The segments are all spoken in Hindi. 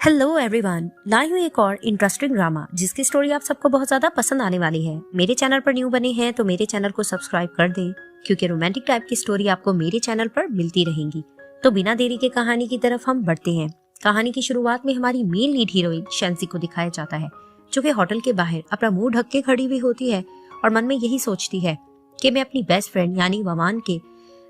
हेलो एवरीवन, लाई हुई एक और इंटरेस्टिंग ड्रामा जिसकी स्टोरी आप सबको बहुत ज्यादा पसंद आने वाली है। मेरे चैनल पर न्यू बने हैं तो मेरे चैनल को सब्सक्राइब कर दें क्योंकि रोमांटिक टाइप की स्टोरी आपको मेरे चैनल पर मिलती रहेंगी। तो बिना देरी के कहानी की तरफ हम बढ़ते हैं। कहानी की शुरुआत में हमारी मेन लीड हीरोइन शेंसी को दिखाया जाता है, जो कि होटल के बाहर अपना मुंह ढक के खड़ी हुई होती है और मन में यही सोचती है कि मैं अपनी बेस्ट फ्रेंड यानी ववान के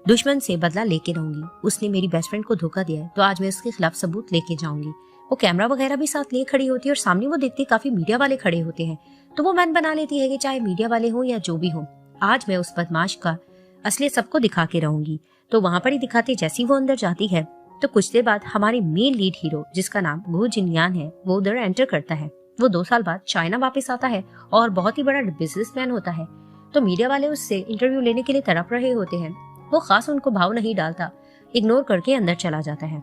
दुश्मन से बदला लेके रहूंगी। उसने मेरी बेस्ट फ्रेंड को धोखा दिया है तो आज मैं उसके खिलाफ सबूत लेके जाऊंगी। वो कैमरा वगैरह भी साथ लिए खड़ी होती है और सामने वो देखती काफी मीडिया वाले खड़े होते हैं, तो वो मन बना लेती है कि चाहे मीडिया वाले हो या जो भी हो, आज मैं उस बदमाश का असलियत सबको दिखा के रहूंगी। तो वहां पर ही दिखाते जैसी वो अंदर जाती है तो कुछ देर बाद हमारे मेन लीड हीरो जिसका नाम गो जिनयान है वो उधर एंटर करता है। वो 2 साल बाद चाइना वापस आता है और बहुत ही बड़ा बिजनेसमैन होता है। तो मीडिया वाले उससे इंटरव्यू लेने के लिए तड़प रहे होते हैं। वो खास उनको भाव नहीं डालता, इग्नोर करके अंदर चला जाता है।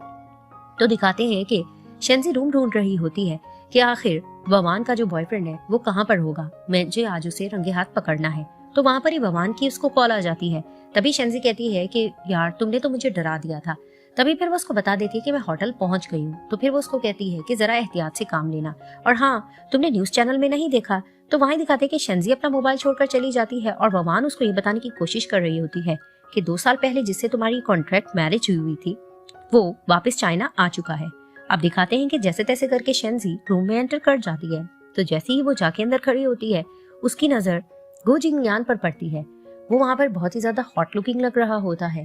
तो दिखाते हैं कि शेंजी रूम ढूंढ रही होती है कि आखिर ववान का जो बॉयफ्रेंड है वो कहाँ पर होगा, मुझे आज उसे रंगे हाथ पकड़ना है। तो वहां पर ही ववान की उसको कॉल आ जाती है। तभी शेंजी कहती है कि यार तुमने तो मुझे डरा दिया था। तभी फिर वो उसको बता देती है कि मैं होटल पहुंच गई हूँ। तो फिर वो उसको कहती है कि जरा एहतियात से काम लेना, और हाँ तुमने न्यूज चैनल में नहीं देखा। तो वहां दिखाते कि शेंजी अपना मोबाइल छोड़कर चली जाती है और ववान उसको ये बताने की कोशिश कर रही होती है कि 2 साल पहले जिससे तुम्हारी कॉन्ट्रैक्ट मैरिज हुई थी वो वापस चाइना आ चुका है। अब दिखाते हैं कि जैसे तैसे करके शेंजी रूम में एंटर कर जाती है। तो जैसे ही वो जाके अंदर खड़ी होती है उसकी नजर गो जिंगयान पर पड़ती है। वो वहां पर बहुत ही ज्यादा हॉट लुकिंग लग रहा होता है।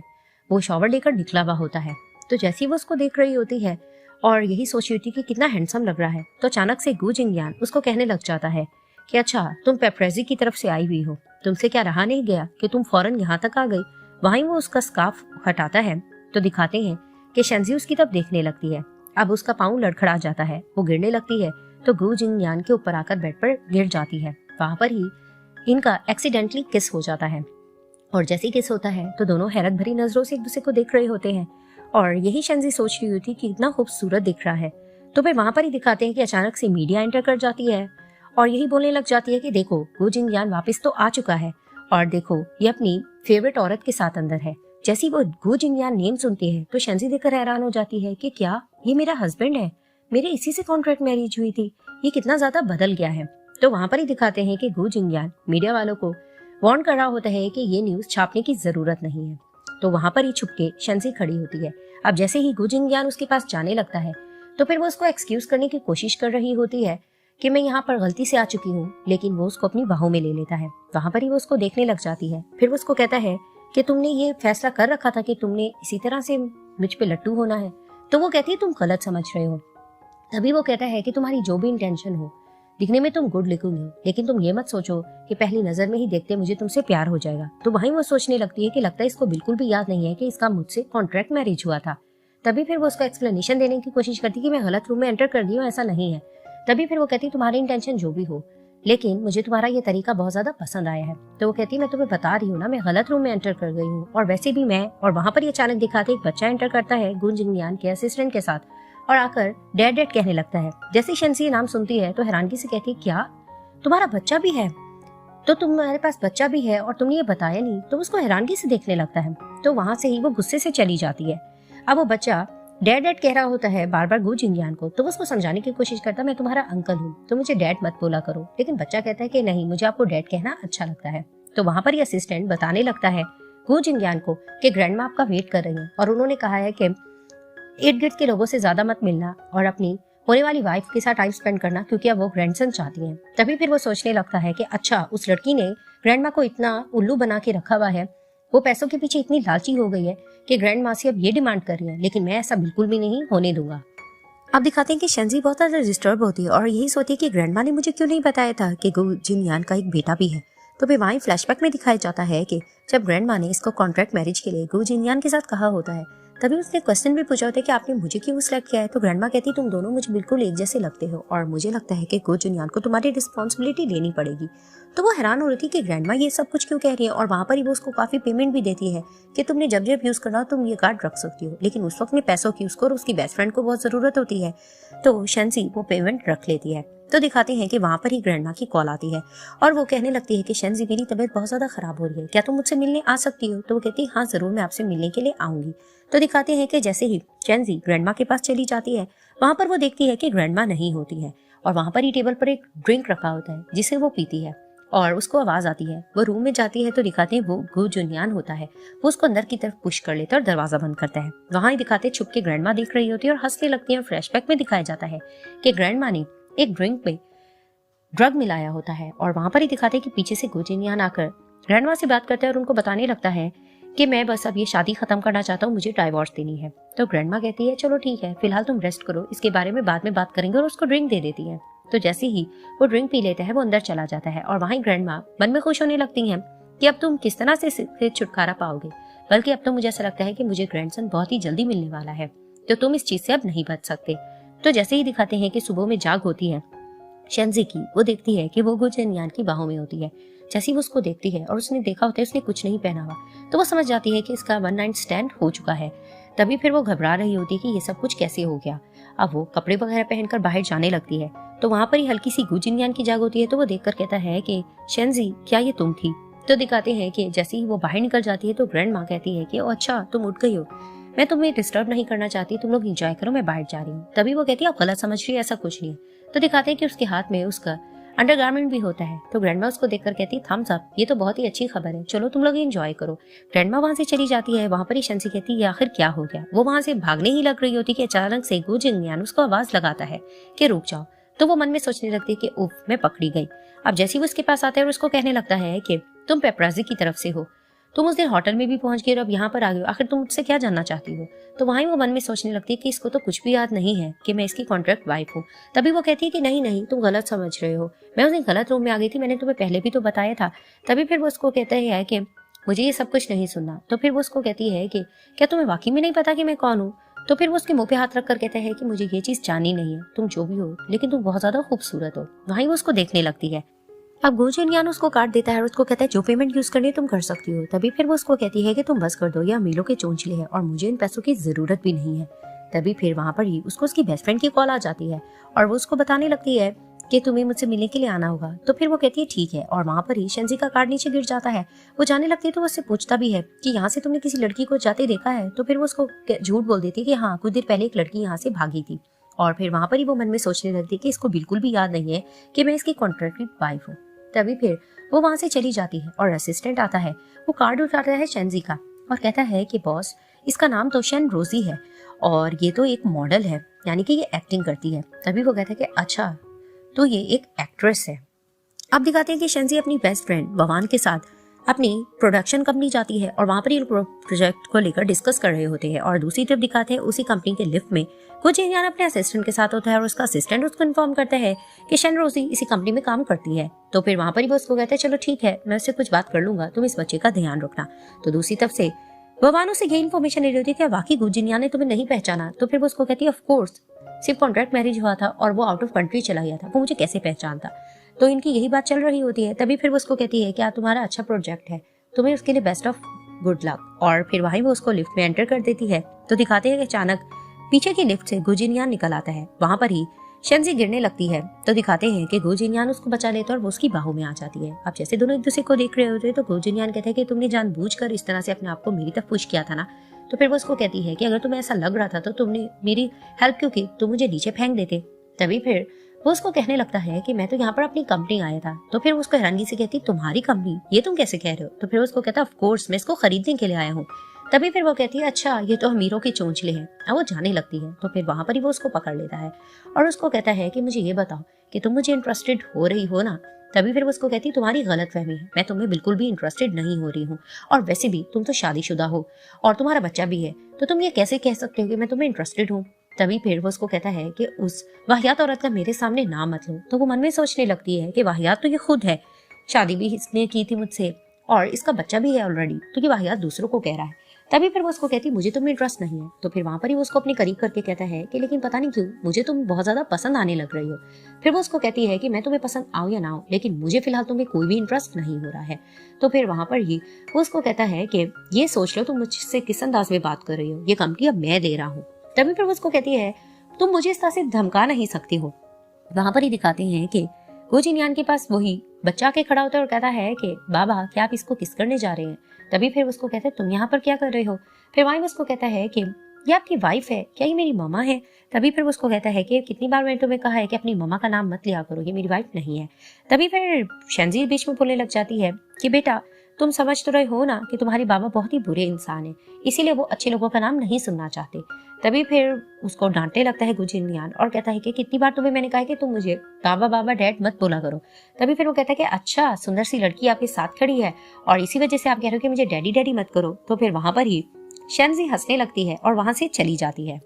वो शॉवर लेकर निकला हुआ होता है। तो जैसे ही वो उसको देख रही होती है और यही सोच रही थी कि कितना हैंडसम लग रहा है, तो अचानक से गो जिंगयान उसको कहने लग जाता है कि अच्छा तुम पेपरेजी की तरफ से आई हुई हो, तुमसे क्या रहा नहीं गया कि तुम फौरन यहाँ तक आ गई। वहीं वो उसका स्कार्फ हटाता है। तो दिखाते हैं कि शेंजी उसकी तरफ देखने लगती है। अब उसका पाँव लड़खड़ा जाता है, वो गिरने लगती है। तो गो जिंगयान के ऊपर आकर बेड पर गिर जाती है। वहां पर ही इनका एक्सीडेंटली किस हो जाता है और जैसे ही किस होता है तो दोनों हैरत भरी नजरों से एक दूसरे को देख रहे होते हैं। और यही शेंजी सोच रही होती कि इतना खूबसूरत दिख रहा है। तो फिर वहां पर ही दिखाते हैं कि अचानक से मीडिया एंटर कर जाती है और यही बोलने लग जाती है कि देखो गो जिंगयान वापस तो आ चुका है और देखो ये अपनी फेवरेट औरत के साथ अंदर है। जैसी वो गो जिंगयान नेम सुनती है तो शेंजी देखकर हैरान हो जाती है कि क्या ये मेरा हस्बैंड है, मेरे इसी से कॉन्ट्रैक्ट मैरिज हुई थी, ये कितना ज्यादा बदल गया है। तो वहां पर ही दिखाते हैं कि गो जिंगयान मीडिया वालों को वार्न कर रहा होता है कि ये न्यूज छापने की जरूरत नहीं है। तो वहां पर ही छुपके शेंजी खड़ी होती है। अब जैसे ही गो जिंगयान उसके पास जाने लगता है तो फिर वो उसको एक्सक्यूज करने की कोशिश कर रही होती है कि मैं यहाँ पर गलती से आ चुकी हूँ, लेकिन वो उसको अपनी बाहों में ले लेता है। वहां पर ही वो उसको देखने लग जाती है। फिर वो उसको कहता है कि तुमने ये फैसला कर रखा था कि तुमने इसी तरह से मुझ पे लट्टू होना है। तो वो कहती है तुम गलत समझ रहे हो। तभी वो कहता है कि तुम्हारी जो भी इंटेंशन हो, दिखने में तुम गुड लुकिंग हो, लेकिन तुम ये मत सोचो कि पहली नजर में ही देखते मुझे तुमसे प्यार हो जाएगा। तो वहीं वो सोचने लगती है कि लगता है इसको बिल्कुल भी याद नहीं है कि इसका मुझसे कॉन्ट्रैक्ट मैरिज हुआ था। तभी फिर वो उसका एक्सप्लेनेशन देने की कोशिश करती कि मैं गलत रूम में एंटर कर दी हूँ, ऐसा नहीं है। तभी फिर वो कहती तुम्हारी इंटेंशन जो भी हो, लेकिन मुझे तुम्हारा ये तरीका बहुत ज्यादा पसंद आया है। तो वो कहती मैं तुम्हें बता रही हूँ ना, मैं गलत रूम में एंटर कर गई हूँ और वैसे भी मैं। और वहां पर ये अचानक दिखाते एक बच्चा एंटर करता है गो जिंगयान के असिस्टेंट के साथ और आकर डैड डैड कहने लगता है। जैसे शेंजी नाम सुनती है तो हैरानगी से कहती है क्या तुम्हारा बच्चा भी है? तो तुम्हारे पास बच्चा भी है और तुमने ये बताया नहीं। तो उसको हैरानगी से देखने लगता है। तो वहां से ही वो गुस्से से चली जाती है। अब वो बच्चा डैड डैड कह रहा होता है बार बार गो जिंगयान को। तो वो उसको समझाने की कोशिश करता मैं तुम्हारा अंकल हूँ तो मुझे डैड मत बोला करो, लेकिन बच्चा कहता है कि नहीं मुझे आपको डैड कहना अच्छा लगता है। तो वहां पर ये असिस्टेंट बताने लगता है गो जिंगयान को कि ग्रैंडमा आपका वेट कर रही है और उन्होंने कहा है कि इर्द गिर्द के लोगों से ज्यादा मत मिलना और अपनी होने वाली वाइफ के साथ टाइम स्पेंड करना, क्योंकि अब वो ग्रैंडसन चाहती हैं। तभी फिर वो सोचने लगता है कि अच्छा उस लड़की ने ग्रैंडमा को इतना उल्लू बना के रखा हुआ है, वो पैसों के पीछे इतनी लालची हो गई है कि ग्रैंडमा से अब ये डिमांड कर रही है, लेकिन मैं ऐसा बिल्कुल भी नहीं होने दूंगा। अब दिखाते हैं कि शेंजी बहुत ज्यादा डिस्टर्ब होती है और यही सोचती है कि ग्रैंडमा ने मुझे क्यों नहीं बताया था कि गो जिंगयान का एक बेटा भी है। तो फिर वहीं फ्लैशबैक में दिखाया जाता है कि जब ग्रैंडमा ने इसको कॉन्ट्रैक्ट मैरिज के लिए गो जिंगयान के साथ कहा होता है, तभी उसने क्वेश्चन भी पूछा होता है कि आपने मुझे क्यों सिलेक्ट किया है। तो ग्रैंडमा कहती तुम दोनों मुझे बिल्कुल एक जैसे लगते हो और मुझे लगता है कि गो जिंगयान को तुम्हारी रिस्पॉन्सिबिलिटी लेनी पड़ेगी। तो वो हैरान हो रही थी कि ग्रैंडमा ये सब कुछ क्यों कह रही है और वहां पर ही वो उसको काफी पेमेंट भी देती है कि तुमने जब जब यूज करना तुम ये कार्ड रख सकती हो, लेकिन उस वक्त में पैसों की उसको और उसकी बेस्ट फ्रेंड को बहुत जरूरत होती है। तो शेंजी वो पेमेंट रख लेती है। तो दिखाते हैं कि वहां पर ही ग्रैंडमा की कॉल आती है और वो कहने लगती है कि शेंजी मेरी तबीयत बहुत ज्यादा खराब हो रही है, क्या तुम मुझसे मिलने आ सकती हो? तो वो कहती है हाँ जरूर मैं आपसे मिलने के लिए आऊंगी। तो दिखाते हैं कि जैसे ही शेंजी ग्रैंडमा के पास चली जाती है वहां पर वो देखती है कि ग्रैंडमा नहीं होती है और वहां पर ही टेबल पर एक ड्रिंक रखा होता है जिसे वो पीती है और उसको आवाज आती है। वो रूम में जाती है तो दिखाते हैं वो गु जुनियान होता है। वो उसको अंदर की तरफ पुश कर लेता है और दरवाजा बंद करता है। वहां ही दिखाते छुप के ग्रैंडमा देख रही होती है और हंसने लगती है। फ्लैशबैक में दिखाया जाता है कि ग्रैंडमा ने एक ड्रिंक में ड्रग मिलाया होता है और वहां पर ही दिखाते कि पीछे से गु जुनियान आकर ग्रैंडमा से बात करता है और उनको बताने लगता है कि मैं बस अब ये शादी खत्म करना चाहता हूँ, मुझे डाइवोर्स देनी है। तो ग्रैंडमा कहती है चलो ठीक है, फिलहाल तुम रेस्ट करो, इसके बारे में बाद में बात करेंगे, और उसको ड्रिंक दे देती है। तो जैसे ही वो ड्रिंक पी लेता है वो अंदर चला जाता है और वहीं ग्रैंडमा मन में खुश होने लगती हैं कि अब तुम किस तरह से छुटकारा पाओगे, बल्कि अब तो मुझे ऐसा लगता है कि मुझे ग्रैंडसन बहुत ही जल्दी मिलने वाला है, तो तुम इस चीज से अब नहीं बच सकते। तो जैसे ही दिखाते हैं कि सुबह में जाग होती है शेंजी की, वो देखती है कि वो गु जुनियान की बाहों में होती है। जैसे ही वो उसको देखती है और उसने देखा होता है उसने कुछ नहीं पहना हुआ, तो वो समझ जाती है कि इसका वन नाइट स्टैंड हो चुका है। तभी फिर वो घबरा रही होती है कि ये सब कुछ कैसे हो गया। अब वो कपड़े वगैरह पहनकर बाहर जाने लगती है तो वहां पर ही हल्की सी गु जुनियान की जाग होती है। तो वो देखकर कहता है कि शेंजी क्या ये तुम थी? तो दिखाते हैं कि जैसे ही वो बाहर निकल जाती है तो ग्रैंड माँ कहती है कि ओ अच्छा तुम उठ गई हो, मैं तुम्हें डिस्टर्ब नहीं करना चाहती, तुम लोग एंजॉय करो, मैं बाहर जा रही हूँ। तभी वो कहती है आप गलत समझ रही है, ऐसा कुछ नहीं है। तो दिखाते हैं कि उसके हाथ में उसका अंडरगारमेंट भी होता है। तो ग्रैंडमा उसको देखकर कहती है थम्स अप, ये तो बहुत ही अच्छी खबर है, चलो तुम लोग एंजॉय करो। ग्रैंडमा वहां से चली जाती है। वहां पर ही शेंजी कहती है आखिर क्या हो गया। वो वहां से भागने ही लग रही होती कि अचानक से गु जुनियान उसको आवाज लगाता है कि रुक जाओ। तो वो मन में सोचने लगती है कि उफ मैं पकड़ी गई। अब जैसे ही वो उसके पास आता है और उसको कहने लगता है कि तुम पेपराजी की तरफ से हो, तुम उस दिन होटल में भी पहुंच गए और अब यहाँ पर आ गए हो, आखिर तुम मुझसे क्या जानना चाहती हो। तो वहीं वो मन में सोचने लगती है कि इसको तो कुछ भी याद नहीं है कि मैं इसकी कॉन्ट्रैक्ट वाइफ हूँ। तभी वो कहती है कि नहीं नहीं तुम गलत समझ रहे हो, मैं उस दिन गलत रूम में आ गई थी, मैंने तुम्हें पहले भी तो बताया था। तभी फिर वो उसको कहता है कि मुझे ये सब कुछ नहीं सुनना। तो फिर वो उसको कहती है कि क्या तुम्हें वाकई में नहीं पता कि मैं कौन हूँ। तो फिर वो उसके मुंह पे हाथ रख कर कहता है कि मुझे ये चीज जाननी नहीं है, तुम जो भी हो लेकिन तुम बहुत ज्यादा खूबसूरत हो। वहीं वो उसको देखने लगती है। अब गु जुनियान उसको काट देता है और उसको कहता है जो पेमेंट यूज करनी है तुम कर सकती हो। तभी फिर वो उसको कहती है कि तुम बस कर दो, ये अमीरों के चोंचले हैं और मुझे इन पैसों की जरूरत भी नहीं है। तभी फिर वहां पर ही उसको उसकी बेस्ट फ्रेंड की कॉल आ जाती है और वो उसको बताने लगती है कि तुम्हें मुझसे मिलने के लिए आना होगा। तो फिर वो कहती है ठीक है और वहां पर ही शेंजी का कार्ड नीचे गिर जाता है। वो जाने लगती है तो वो उससे पूछता भी है कि यहाँ से तुमने किसी लड़की को जाते देखा है। तो फिर वो उसको झूठ बोल देती है कि हाँ कुछ देर पहले एक लड़की यहाँ से भागी थी। और फिर वहां पर ही वो मन में सोचने लगती है कि इसको बिल्कुल भी याद नहीं है कि मैं इसकी कॉन्ट्रैक्टेड वाइफ हूँ। तभी फिर वो वहां से चली जाती है और असिस्टेंट आता है। वो कार्ड उठाता है शेंजी का और कहता है कि बॉस इसका नाम तो शेन रोजी है और ये तो एक मॉडल है, यानी कि ये एक्टिंग करती है। तभी वो कहता है कि अच्छा तो ये एक एक्ट्रेस है। अब दिखाते हैं कि शेंजी अपनी बेस्ट फ्रेंड ववान के साथ अपनी प्रोडक्शन कंपनी जाती है और वहां पर ये प्रोजेक्ट को लेकर डिस्कस कर रहे होते हैं। और दूसरी तरफ दिखाते हैं उसी कंपनी के लिफ्ट में गु जुनियान अपने असिस्टेंट के साथ होता है और उसका असिस्टेंट उसको इन्फॉर्म करता है कि शेन रोजी इसी कंपनी में काम करती है। तो फिर वहां पर ही वो उसको कहता है चलो ठीक है मैं उससे कुछ बात कर लूंगा, तुम इस बच्चे का ध्यान रखना। तो दूसरी तरफ से ववान से ये इन्फॉर्मेशन ले रही होती है कि वाकई गु जुनियान ने तुम्हें नहीं पहचाना। तो फिर वो उसको कहती है ऑफ कोर्स, सिर्फ कॉन्ट्रैक्ट मैरिज हुआ था और वो आउट ऑफ कंट्री चला गया था, वो मुझे कैसे पहचानता। तो इनकी यही बात चल रही होती है। तभी फिर वो उसको कहती है क्या तुम्हारा अच्छा प्रोजेक्ट है, तुम्हें उसके लिए बेस्ट ऑफ गुड लक। और फिर वहीं वो उसको लिफ्ट में एंटर कर देती है। तो दिखाते हैं कि अचानक पीछे की लिफ्ट से गु जुनियान निकल आता है। वहां पर ही शेंजी गिरने लगती है। तो दिखाते हैं कि गु जुनियान उसको बचा लेता है और वो उसकी बाहों में आ जाती है। अब जैसे दोनों एक दूसरे को देख रहे होते हैं तो गु जुनियान कहते हैं कि तुमने जानबूझकर इस तरह से अपने आप को मेरी तरफ पुश किया था ना। तो फिर वो उसको कहती है कि अगर तुम्हें ऐसा लग रहा था तो तुमने मेरी हेल्प क्यों की, तुम मुझे नीचे फेंक देते। तभी फिर वो उसको कहने लगता है कि मैं तो यहाँ पर अपनी कंपनी आया था। तो फिर उसको हैरानगी से कहती तुम्हारी कंपनी, ये तुम कैसे कह रहे हो। तो फिर उसको कहता ऑफ कोर्स मैं इसको खरीदने के लिए आया हूँ। तभी फिर वो कहती है अच्छा ये तो अमीरों के चोंचले हैं। अब वो जाने लगती है। तो फिर वहां पर ही वो उसको पकड़ लेता है और उसको कहता है कि मुझे ये बताओ कि तुम मुझे इंटरेस्टेड हो रही हो ना। तभी फिर वो उसको कहती तुम्हारी गलतफहमी है, मैं तुम्हें बिल्कुल भी इंटरेस्टेड नहीं हो रही हूँ और वैसे भी तुम तो शादीशुदा हो और तुम्हारा बच्चा भी है, तो तुम ये कैसे कह सकते हो कि मैं तुम्हें इंटरेस्टेड हूँ। तभी फिर वो उसको कहता है कि उस वाहियात औरत का मेरे सामने नाम मत लो। तो वो मन में सोचने लगती है कि वाहियात तो ये खुद है, शादी भी इसने की थी मुझसे और इसका बच्चा भी है ऑलरेडी, तो ये वाहियात दूसरों को कह रहा है। तभी फिर वो उसको कहती मुझे तुम्हें इंटरेस्ट नहीं है। तो फिर वहां पर ही वो उसको अपने करीब करके कहता है कि लेकिन पता नहीं क्यों मुझे तुम बहुत ज्यादा पसंद आने लग रही हो। फिर वो उसको कहती है कि मैं तुम्हें पसंद आऊं या ना आऊं, लेकिन मुझे फिलहाल तुम्हें कोई भी इंटरेस्ट नहीं हो रहा है। तो फिर वहां पर ही वो उसको कहता है कि ये सोच लो तुम मुझसे किस अंदाज में बात कर रही हो, ये कंपनी अब मैं दे रहा हूँ। तभी फिर वो उसको कहती है तुम मुझे इस तरह से धमका नहीं सकती हो। वहां पर ही दिखाते हैं कि गु जुनियान के पास वही बच्चा के खड़ा होता है और कहता है कि बाबा क्या आप इसको किस करने जा रहे हैं। तभी फिर उसको कहते हैं तुम यहाँ पर क्या कर रहे हो। फिर वहीं उसको कहता है कि ये आपकी वाइफ है क्या, ये मेरी ममा है? तभी फिर वो उसको कहता है कि कितनी बार मैंने तुम्हें कहा है कि अपनी ममा का नाम मत लिया करो, ये मेरी वाइफ नहीं है। तभी फिर शेंजी बीच में बोलने लग जाती है कि बेटा तुम समझ तो रहे हो ना कि तुम्हारे बाबा बहुत ही बुरे इंसान है, इसीलिए वो अच्छे लोगों का नाम नहीं सुनना चाहते। तभी फिर उसको डांटने लगता है गु जिनयान और कहता है कि कितनी बार तुम्हें मैंने कहा है कि तुम मुझे बाबा बाबा डैड मत बोला करो। तभी फिर वो कहता है कि अच्छा सुंदर सी लड़की आपके साथ खड़ी है और इसी वजह से आप कह रहे हो कि मुझे डैडी डैडी मत करो। तो फिर वहां पर ही शेंजी हंसने लगती है और वहां से चली जाती है।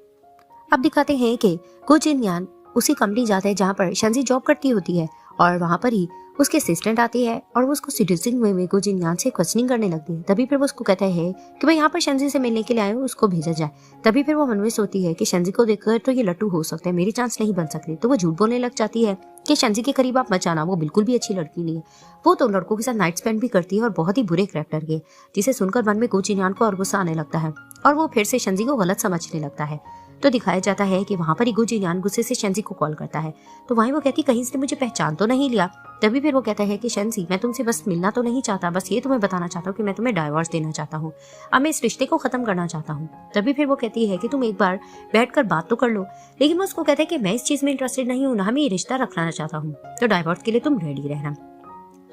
अब दिखाते हैं कि गु जिनयान उसी कंपनी जाता है जहाँ पर शेंजी जॉब करती होती है और वहां पर ही उसके असिस्टेंट आती है और वो उसको सीडिंग वे में गु जिनयान से क्वेश्चनिंग करने लगती है। तभी फिर वो उसको कहता है कि मैं यहाँ पर शेंजी से मिलने के लिए आया हूँ, उसको भेजा जाए। तभी फिर वो मन में सोचती है कि शेंजी को देखकर तो ये लट्टू हो सकता है, मेरी चांस नहीं बन सकती। तो वो झूठ बोलने लग जाती है कि शेंजी के करीब आप मत जाना, वो बिल्कुल भी अच्छी लड़की नहीं है, वो तो लड़कों के साथ नाइट स्पेंड भी करती है और बहुत ही बुरे कैरेक्टर के। जिसे सुनकर मन में गु जिनयान को और गुस्सा आने लगता है और वो फिर से शेंजी को गलत समझने लगता है। तो दिखाया जाता है कि वहां पर ही गु जिनयान गुस्से से शेंजी को कॉल करता है। तो वहीं वो कहती कहीं इसने मुझे पहचान तो नहीं लिया। तभी फिर वो कहता है कि शेंजी मैं तुमसे बस मिलना तो नहीं चाहता, बस ये तुम्हें बताना चाहता हूँ कि मैं तुम्हें डाइवोर्स देना चाहता हूँ, अब मैं इस रिश्ते को खत्म करना चाहता हूँ। तभी फिर वो कहती है कि तुम एक बार बैठकर बात तो कर लो। लेकिन वो उसको कहता है कि मैं इस चीज में इंटरेस्टेड नहीं हूँ, ना मैं ये रिश्ता रखना चाहता हूँ, तो डाइवोर्स के लिए तुम रेडी रहना।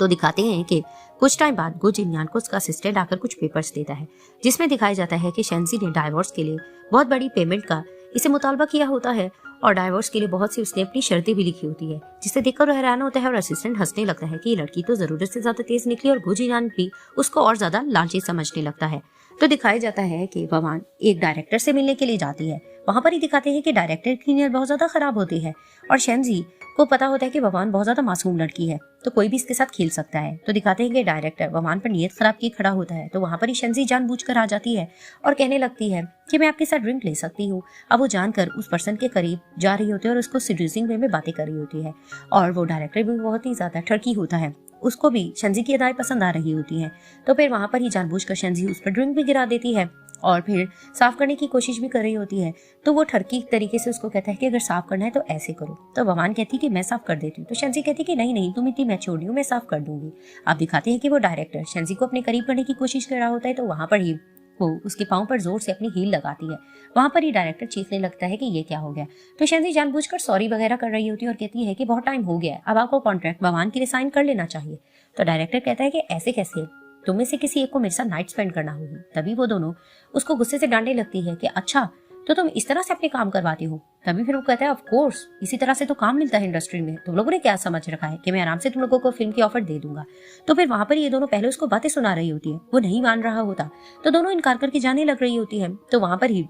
तो दिखाते हैं कि कुछ टाइम बाद गु जिनयान को उसका असिस्टेंट आकर कुछ पेपर्स देता है जिसमें दिखाया जाता है कि शेंजी ने डाइवोर्स के लिए बहुत बड़ी पेमेंट का इसे मुतालबा किया होता है और डाइवोर्स के लिए बहुत सी उसने अपनी शर्तें भी लिखी होती है, जिसे देखकर वो हैरान होता है और असिस्टेंट हंसने लगता है कि ये लड़की तो जरूरत से ज्यादा तेज निकली और गु जिनयान भी उसको और ज्यादा लालची समझने लगता है। तो दिखाया जाता है कि ववान एक डायरेक्टर से मिलने के लिए जाती है। वहां पर ही दिखाते हैं कि डायरेक्टर की नीयत बहुत ज्यादा खराब होती है और शेंजी को पता होता है कि ववान बहुत ज्यादा मासूम लड़की है, तो कोई भी इसके साथ खेल सकता है। तो दिखाते हैं कि डायरेक्टर ववान पर नीयत खराब किए खड़ा होता है। तो वहां पर ही शेंजी जानबूझकर आ जाती है और कहने लगती है कि मैं आपके साथ ड्रिंक ले सकती हूँ। अब वो जानकर उस पर्सन के करीब जा रही होती है और उसको सीड्यूसिंग वे में बातें कर रही होती है और वो डायरेक्टर भी बहुत ही ज्यादा ठरकी होता है, उसको भी शेंजी की अदाएं पसंद आ रही होती हैं। तो फिर वहां पर ही जानबूझकर शेंजी उस पर ड्रिंक भी गिरा देती है और फिर साफ करने की कोशिश भी कर रही होती है। तो वो ठरकी तरीके से उसको कहता है कि अगर साफ करना है तो ऐसे करो। तो ववान कहती है कि मैं साफ कर देती हूँ। तो शेंजी कहती है कि नहीं नहीं तुम इतनी मैच्योर नहीं हो, मैं साफ कर दूंगी। आप दिखाते हैं कि वो डायरेक्टर शेंजी को अपने करीब करने की कोशिश कर रहा होता है। तो वहां पर ही वो उसके पाँव पर जोर से अपनी हील लगाती है। वहां पर ही डायरेक्टर चीखने लगता है कि ये क्या हो गया। तो शेंजी जानबूझकर सॉरी वगैरह कर रही होती है और कहती है कि बहुत टाइम हो गया है, अब आपको कॉन्ट्रैक्ट ववान के लिए साइन कर लेना चाहिए। तो डायरेक्टर कहता है कि ऐसे कैसे, तुम में से किसी एक को मेरे साथ नाइट स्पेंड करना होगी। तभी वो दोनों उसको गुस्से से डांटने लगती है कि अच्छा तो तुम इस तरह से अपने काम करवाती हो। तभी फिर वो कहता है ऑफ कोर्स इसी तरह से तो काम मिलता है इंडस्ट्री में, तुम लोगों ने क्या समझ रखा है कि मैं आराम से तुम लोगों को फिल्म की ऑफर दे दूंगा। तो फिर वहां पर ये दोनों पहले उसको बातें सुना रही होती है, वो नहीं मान रहा होता तो दोनों इनकार करके जाने लग रही होती है। तो वहां पर ही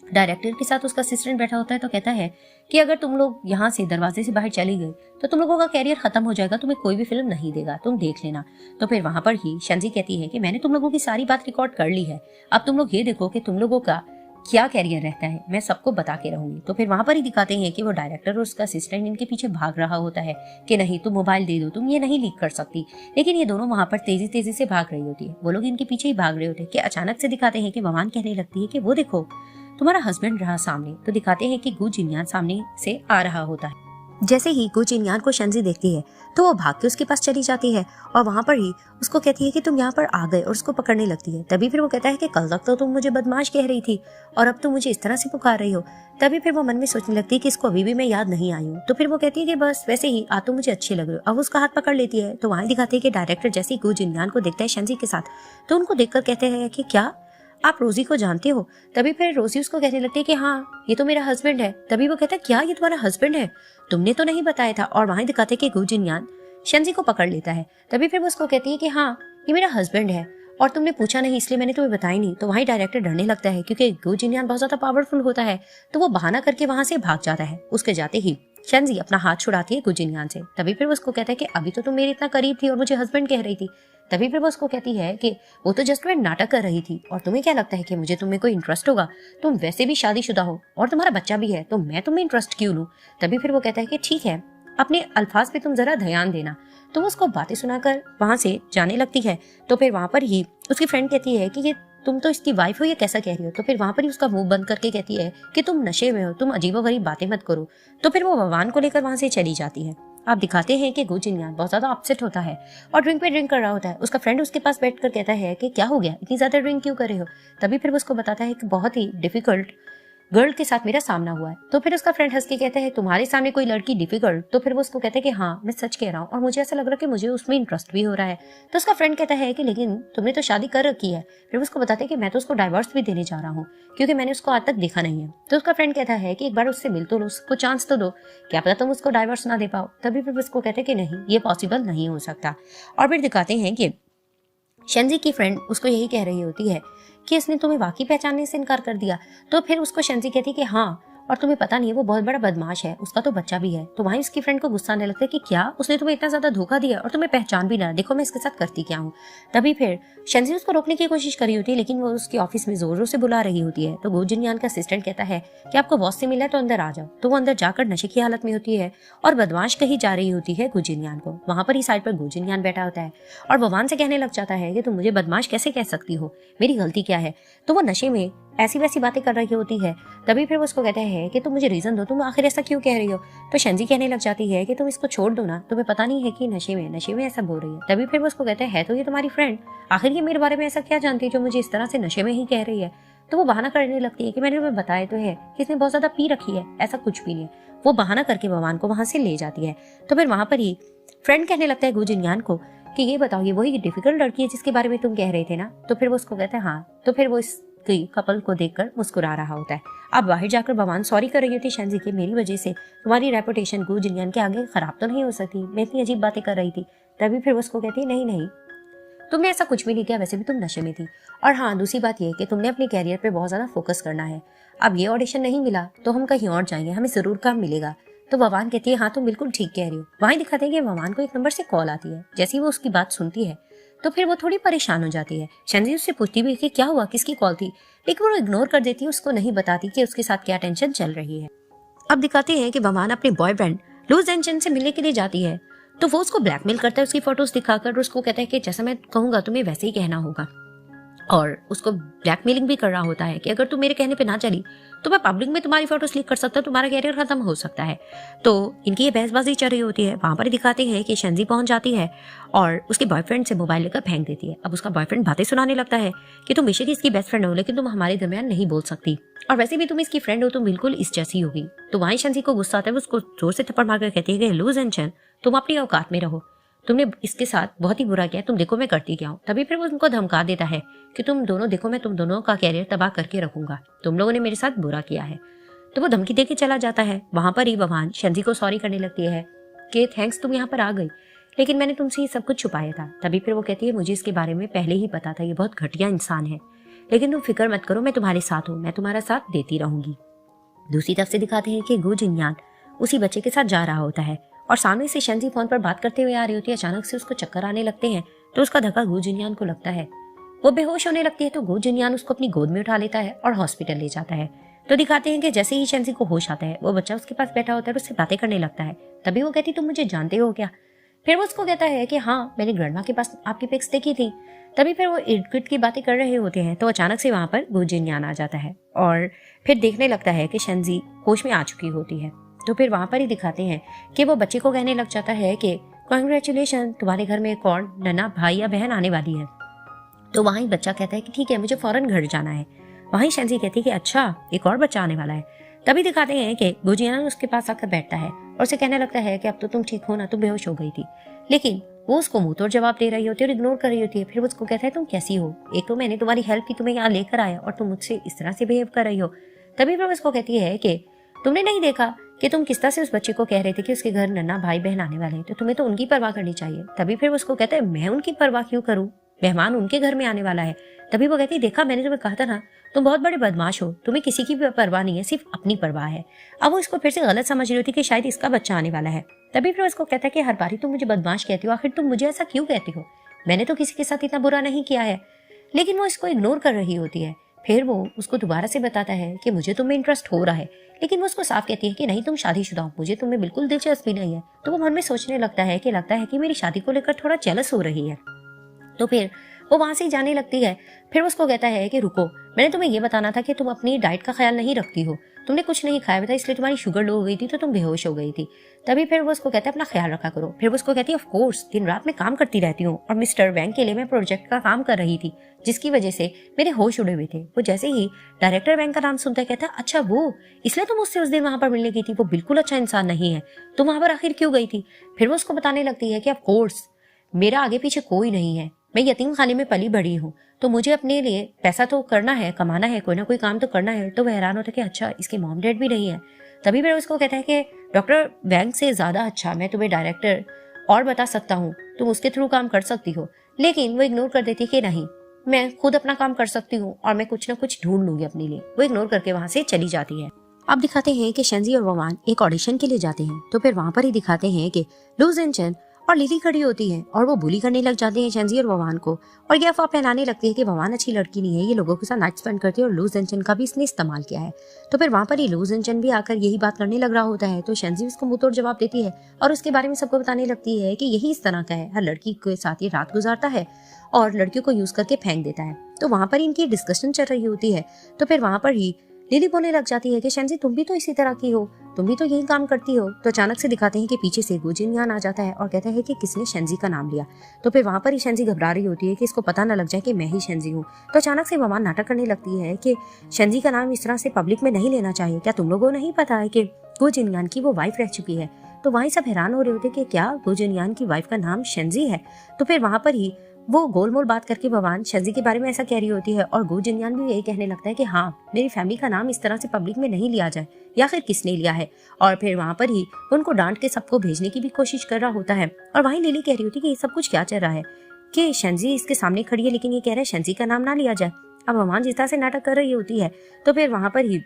डायरेक्टर के साथ उसका असिस्टेंट बैठा होता है। तो कहता है कि अगर तुम लोग यहाँ से दरवाजे से बाहर चली गई तो तुम लोगों का कैरियर खत्म हो जाएगा, तुम्हें कोई भी फिल्म नहीं देगा, तुम देख लेना। तो फिर वहां पर ही शेंजी कहती है कि मैंने तुम लोगों की सारी बात रिकॉर्ड कर ली है, अब तुम लोग ये देखो कि तुम लोगों का क्या कैरियर रहता है, मैं सबको बता के रहूंगी। तो फिर वहां पर ही दिखाते हैं कि वो डायरेक्टर और उसका असिस्टेंट इनके पीछे भाग रहा होता है कि नहीं तुम मोबाइल दे दो, तुम ये नहीं लीक कर सकती। लेकिन ये दोनों वहां पर तेजी तेजी से भाग रही होती है, वो लोग इनके पीछे ही भाग रहे होते हैं कि अचानक से दिखाते हैं कि ववान कहने लगती है कि वो देखो तुम्हारा हस्बैंड रहा सामने। तो दिखाते हैं कि गु जिनयान सामने से आ रहा होता है। जैसे ही गु जिनयान को शेंजी देखती है तो वो भाग के उसके पास चली जाती है और वहां पर ही उसको कहती है कि तुम यहाँ पर आ गए और उसको पकड़ने लगती है। तभी फिर वो कहता है कि कल तक तो तुम मुझे बदमाश कह रही थी और अब तुम मुझे इस तरह से पुकार रही हो। तभी फिर वो मन में सोचने लगती है कि इसको अभी भी मैं याद नहीं आई हूँ। तो फिर वो कहती है कि बस वैसे ही आ तो मुझे अच्छी लग रही हो। अब उसका हाथ पकड़ लेती है। तो वहां दिखाते हैं कि डायरेक्टर जैसे ही गु जिनयान को देखता है शेंजी के साथ तो उनको देखकर कहते हैं कि क्या आप रोजी को जानते हो। तभी फिर रोजी उसको कहने लगती है कि हाँ ये तो मेरा हस्बैंड है। तभी वो कहता है क्या ये तुम्हारा हस्बैंड है, तुमने तो नहीं बताया था। और वहां दिखाते कि गु जिनयान शेंजी को पकड़ लेता है। तभी फिर वो उसको कहती है कि हाँ ये मेरा हस्बैंड है और तुमने पूछा नहीं इसलिए मैंने तुम्हें बताया नहीं। तो वहीं डायरेक्टर डरने लगता है क्योंकि गु जिनयान बहुत ज्यादा पावरफुल होता है। तो वो बहाना करके वहां से भाग जाता है। उसके जाते ही शेंजी अपना हाथ छुड़ाती है गु जिनयान से। तभी फिर वो उसको कहता है कि अभी तो तुम मेरे इतना करीब थी और मुझे हस्बैंड कह रही थी। तभी फिर वो उसको कहती है कि वो तो जस्ट मैं नाटक कर रही थी और तुम्हें क्या लगता है कि मुझे तुम्हें कोई इंटरेस्ट होगा, तुम वैसे भी शादीशुदा हो और तुम्हारा बच्चा भी है तो मैं तुम्हें इंटरेस्ट क्यों लूं। तभी फिर वो कहता है कि ठीक है अपने अल्फाज पे तुम जरा ध्यान देना। तो वो उसको बातें सुनाकर वहां से जाने लगती है। तो फिर वहां पर ही उसकी फ्रेंड कहती है कि ये तुम तो इसकी वाइफ हो, ये कैसा कह रही हो। तो फिर वहां पर ही उसका मुंह बंद करके कहती है कि तुम नशे में हो, तुम अजीबोगरीब बातें मत करो। तो फिर वो ववान को लेकर वहां से चली जाती है। आप दिखाते हैं कि गो जिनयान बहुत ज्यादा अपसेट होता है और ड्रिंक पे ड्रिंक कर रहा होता है। उसका फ्रेंड उसके पास बैठकर कहता है कि क्या हो गया, इतनी ज्यादा ड्रिंक क्यों कर रहे हो। तभी फिर वो उसको बताता है कि बहुत ही डिफिकल्ट गर्ल के साथ मेरा सामना हुआ है। तो फिर उसका फ्रेंड हंस के कहता है तुम्हारे सामने कोई लड़की डिफिकल्ट। तो फिर वो उसको कहता है कि हाँ मैं सच कह रहा हूँ और मुझे ऐसा लग रहा है कि मुझे उसमें इंटरेस्ट भी हो रहा है। तो उसका फ्रेंड कहता है कि लेकिन तुमने तो शादी कर रखी है। फिर वो उसको बताते हैं कि मैं तो उसको डाइवोर्स भी देने जा रहा हूँ क्योंकि मैंने उसको आज तक देखा नहीं है। तो उसका फ्रेंड कहता है कि एक बार उससे मिल तो लो, उसको चांस तो दो, क्या पता तुम उसको डाइवोर्स ना दे पाओ। तभी फिर उसको कहते हैं कि नहीं ये पॉसिबल नहीं हो सकता। और फिर दिखाते हैं कि शेंजी की फ्रेंड उसको यही कह रही होती है कि इसने तुम्हें वाकई पहचानने से इनकार कर दिया। तो फिर उसको शेंजी कहती है कि हाँ, और तुम्हें पता नहीं है वो बहुत बड़ा बदमाश है, उसका तो बच्चा भी है। तो वहीं उसकी फ्रेंड को गुस्सा आने लगता है कि क्या उसने तुम्हें इतना ज्यादा धोखा दिया और तुम्हें पहचान भी ना, देखो मैं इसके साथ करती क्या हूँ। तभी फिर शेंजी उसको रोकने की कोशिश करी होती है लेकिन वो उसके ऑफिस में जोर जोर से बुला रही होती है। तो गो जिनयान का असिस्टेंट कहता है कि आपको बॉस से मिला है तो अंदर आ जाओ। तो वो अंदर जाकर नशे की हालत में होती है और बदमाश कही जा रही होती है गो जिनयान को। वहां पर ही साइड पर गो जिनयान बैठा होता है और ववान से कहने लग जाता है कि तुम मुझे बदमाश कैसे कह सकती हो, मेरी गलती क्या है। तो वो नशे में ऐसी वैसी बातें कर रही होती है। तभी फिर वो उसको कहता है कि तुम मुझे रीजन दो, तुम आखिर ऐसा क्यों कह रही हो। तो शेंजी कहने लग जाती है कि तुम इसको छोड़ दो ना, तुम्हें पता नहीं है कि नशे में ऐसा बोल रही है। तभी फिर वो उसको कहता है तो ये तुम्हारी फ्रेंड, आखिर ये मेरे बारे में ऐसा क्या जानती है जो मुझे इस तरह से नशे में ही कह रही है। तो वो बहाना करने लगती है कि मैंने तुम्हें बताया तो है कि इसने बहुत ज्यादा पी रखी है, ऐसा कुछ भी नहीं है। वो बहाना करके भगवान को वहां से ले जाती है। तो फिर वहां पर ही फ्रेंड कहने लगता है गो जिनयान को कि ये बताओ ये वही डिफिकल्ट लड़की है जिसके बारे में तुम कह रहे थे ना। तो फिर वो उसको कहता है हाँ। तो फिर वो इस कपल को देखकर मुस्कुरा रहा होता है। अब बाहर जाकर भगवान सॉरी कर रही होती शेंजी की मेरी वजह से तुम्हारी रेपुटेशन गो जिनयान के आगे खराब तो नहीं हो सकती, मैं इतनी अजीब बातें कर रही थी। तभी फिर वो उसको कहती है नहीं तुमने ऐसा कुछ भी नहीं किया, वैसे भी तुम नशे में थी। और हाँ दूसरी बात ये कि तुमने अपने कैरियर पे बहुत ज्यादा फोकस करना है, अब ये ऑडिशन नहीं मिला तो हम कहीं और जाएंगे, हमें जरूर काम मिलेगा। तो भगवान कहती है हाँ तुम बिल्कुल ठीक कह रही हो। वहीं दिखाते हैं कि भगवान को एक नंबर से कॉल आती है। जैसे ही वो उसकी बात सुनती है तो फिर वो थोड़ी परेशान हो जाती है। शेंजी उससे पूछती भी कि क्या हुआ, किसकी कॉल थी, लेकिन वो इग्नोर कर देती है, उसको नहीं बताती कि उसके साथ क्या टेंशन चल रही है। अब दिखाते हैं कि भगवान अपने बॉयफ्रेंड लू जेनचेन से मिलने के लिए जाती है। तो वो उसको ब्लैकमेल करता है उसकी फोटोज दिखाकर, उसको कहता है कि जैसा मैं कहूंगा तुम्हें वैसे ही कहना होगा, और उसको ब्लैकमेलिंग भी कर रहा होता है कि अगर तुम मेरे कहने पे ना चली तो मैं पब्लिक में तुम्हारी फोटोज लीक कर सकता हूँ, तुम्हारा कैरियर खत्म हो सकता है। तो इनकी ये बहसबाजी चल रही होती है। वहां पर दिखाते हैं कि शेंजी पहुंच जाती है और उसके बॉयफ्रेंड से मोबाइल लेकर फेंक देती है। अब उसका बॉयफ्रेंड बातें सुनाने लगता है कि तुम बेशक इसकी बेस्ट फ्रेंड हो लेकिन तुम हमारे दरमियान नहीं बोल सकती, और वैसे भी तुम इसकी फ्रेंड हो, तुम बिल्कुल इस जैसी होगी। तो वहीं शेंजी को गुस्सा आता है, वो उसको जोर से थप्पड़ मारकर कहती है कि लू जेनचेन तुम अपनी औकात में रहो, तुमने इसके साथ बहुत ही बुरा किया, तुम देखो मैं करती क्या हूँ। तभी फिर वो उनको धमका देता है कि तुम दोनों देखो मैं तुम दोनों का कैरियर तबाह करके रखूंगा, तुम लोगों ने मेरे साथ बुरा किया है। तो वो धमकी देके चला जाता है। वहां पर ही भगवान शेंजी को सॉरी करने लगती है कि थैंक्स तुम यहाँ पर आ गई, लेकिन मैंने तुमसे ये सब कुछ छुपाया था। तभी फिर वो कहती है मुझे इसके बारे में पहले ही पता था, ये बहुत घटिया इंसान है, लेकिन तुम फिक्र मत करो, मैं तुम्हारे साथ हूँ, मैं तुम्हारा साथ देती रहूंगी। दूसरी तरफ से दिखाते हैं कि गो जिनयान उसी बच्चे के साथ जा रहा होता है और सामने से शेंजी फोन पर बात करते हुए आ रही होती है। अचानक से उसको चक्कर आने लगते हैं तो उसका धक्का गो जिनयान को लगता है, वो बेहोश होने लगती है। तो गो जिनयान उसको अपनी गोद में उठा लेता है और हॉस्पिटल ले जाता है। तो दिखाते हैं कि जैसे ही शेंजी को होश आता है वो बच्चा उसके पास बैठा होता है और उससे बातें करने लगता है। तभी वो कहती तुम मुझे जानते हो क्या। फिर वो उसको कहता है कि हाँ मैंने ग्रैंडमा के पास आपकी पिक्स देखी थी। तभी फिर वो इर्द गिर्द की बातें कर रहे होते हैं तो अचानक से वहां पर गो जिनयान आ जाता है और फिर देखने लगता है कि शेंजी होश में आ चुकी होती है। तो फिर वहां पर ही दिखाते हैं कि वो बच्चे को कहने लग जाता है कि कांग्रेचुलेशन, तुम्हारे घर में एक और नन्हा भाई या बहन आने वाली है। तो वहीं बच्चा कहता है कि ठीक है मुझे फौरन घर जाना है। वहीं शेंजी कहती है कि अच्छा एक और बच्चा आने वाला है। तभी दिखाते हैं कि गो जिनयान उसके पास आकर बैठता है और उसे कहने लगता है कि अब तो तुम ठीक हो ना, तुम बेहोश हो गई थी। लेकिन वो उसको मुंह तोड़ जवाब दे रही होती है और इग्नोर कर रही होती है। फिर वो उसको कहता है तुम कैसी हो, एक तो मैंने तुम्हारी हेल्प की, तुम्हें यहाँ लेकर आया और तुम मुझसे इस तरह से बिहेव कर रही हो। तभी फिर वो उसको कहती है कि तुमने नहीं देखा कि तुम किस तरह से उस बच्चे को कह रहे थे कि उसके घर नन्हा भाई बहन आने वाले हैं, तो तुम्हें तो उनकी परवाह करनी चाहिए। तभी फिर वो उसको कहता है मैं उनकी परवाह क्यों करूं, मेहमान उनके घर में आने वाला है। तभी वो कहती है देखा मैंने तुम्हें कहा था ना, तुम बहुत बड़े बदमाश हो, तुम्हें किसी की भी परवाह नहीं है, सिर्फ अपनी परवाह है। अब वो इसको फिर से गलत समझ रही होती कि शायद इसका बच्चा आने वाला है। तभी फिर उसको कहता है कि हर बारी तुम मुझे बदमाश कहती हो, आखिर तुम मुझे ऐसा क्यों कहती हो, मैंने तो किसी के साथ इतना बुरा नहीं किया है। लेकिन वो इसको इग्नोर कर रही होती है। फिर वो उसको दोबारा से बताता है कि मुझे तुम्हें इंटरेस्ट हो रहा है, लेकिन वो उसको साफ कहती है कि नहीं तुम शादीशुदा हो, मुझे तुम्हें बिल्कुल दिलचस्पी नहीं है। तो वो मन में सोचने लगता है कि मेरी शादी को लेकर थोड़ा जेलस हो रही है। तो फिर वो वहां से जाने लगती है। फिर उसको कहता है कि रुको, मैंने तुम्हें ये बताना था कि तुम अपनी डाइट का ख्याल नहीं रखती हो, तुमने कुछ नहीं खाया था इसलिए तुम्हारी शुगर लो हो गई थी तो तुम बेहोश हो गई थी। तभी फिर वो उसको कहता है अपना ख्याल रखा करो। फिर वो उसको कहती है ऑफ कोर्स, दिन रात में काम करती रहती हूँ और मिस्टर वैंग के लिए मैं प्रोजेक्ट का काम कर रही थी जिसकी वजह से मेरे होश उड़े हुए थे। वो जैसे ही डायरेक्टर वैंग का नाम सुनता है कहता है अच्छा वो, इसलिए तुम उससे उस दिन वहां पर मिलने गई थी, वो बिल्कुल अच्छा इंसान नहीं है, तुम वहां पर आखिर क्यों गई थी। फिर वो उसको बताने लगती है कि ऑफ कोर्स मेरा आगे पीछे कोई नहीं है, मैं यतीम खाने में पली बड़ी हूँ, तो मुझे अपने लिए पैसा तो करना है, कमाना है, कोई ना कोई काम तो करना है। तो वह हैरान होता है कि अच्छा इसके मॉम डैड भी नहीं है। तभी फिर उसको कहता है कि डॉक्टर वैंग से ज्यादा अच्छा मैं तुम्हें डायरेक्टर और बता सकता हूँ, तुम उसके थ्रू काम कर सकती हो। लेकिन वो इग्नोर कर देती कि नहीं, मैं खुद अपना काम कर सकती हूँ और मैं कुछ ना कुछ ढूंढ लूंगी अपने लिए। वो इग्नोर करके वहां से चली जाती है। अब दिखाते हैं कि शेंजी और ववान एक ऑडिशन के लिए जाते हैं। तो फिर वहां पर ही दिखाते हैं कि लू जिनचेन और लिली खड़ी होती है और वो बुली करने लग जाते हैं शेंजी और ववान को, और ये अफवाह फैलाने लगती है कि ववान अच्छी लड़की नहीं है, ये लोगों के साथ नाइट स्पेंड करती है और लू जिनचेन का भी इसने इस्तेमाल किया है। तो फिर वहां पर ही लू जिनचेन भी आकर यही बात करने लग रहा होता है। तो शेंजी उसको मुंह तोड़ जवाब देती है और उसके बारे में सबको बताने लगती है कि यही इस तरह का है, हर लड़की के साथ ये रात गुजारता है और लड़कियों को यूज करके फेंक देता है। तो वहां पर इनकी डिस्कशन चल रही होती है। तो फिर वहां पर ही लिली बोलने लग जाती है कि शेंजी तुम भी तो इसी तरह की हो, तुम भी तो यही काम करती हो। तो अचानक से दिखाते हैं कि पीछे से गो जिनयान आ जाता है और कहता है कि किसने शेंजी का नाम लिया। तो फिर वहां पर ही शेंजी घबरा रही होती है कि इसको पता न लग जाए कि मैं ही शेंजी हूँ। तो अचानक से ववान नाटक करने लगती है कि शेंजी का नाम इस तरह से पब्लिक में नहीं लेना चाहिए, क्या तुम लोगों को नहीं पता है कि गो जिनयान की वो वाइफ रह चुकी है। तो वहीं सब हैरान हो रहे होते कि क्या गो जिनयान की वाइफ का नाम शेंजी है। तो फिर वहां पर ही वो गोलमोल बात करके ववान शेंजी के बारे में ऐसा कह रही होती है और गो जिनयान भी यही कहने लगता है कि हाँ मेरी फैमिली का नाम इस तरह से पब्लिक में नहीं लिया जाए, या फिर किसने लिया है। और फिर वहां पर ही उनको डांट के सबको भेजने की भी कोशिश कर रहा होता है। और वहीं लिली कह रही होती है कि ये सब कुछ क्या चल रहा है कि शेंजी इसके सामने खड़ी है लेकिन ये कह रहा है शेंजी का नाम ना लिया जाए। अब ववान जिस तरह से नाटक कर रही होती है तो फिर वहां पर ही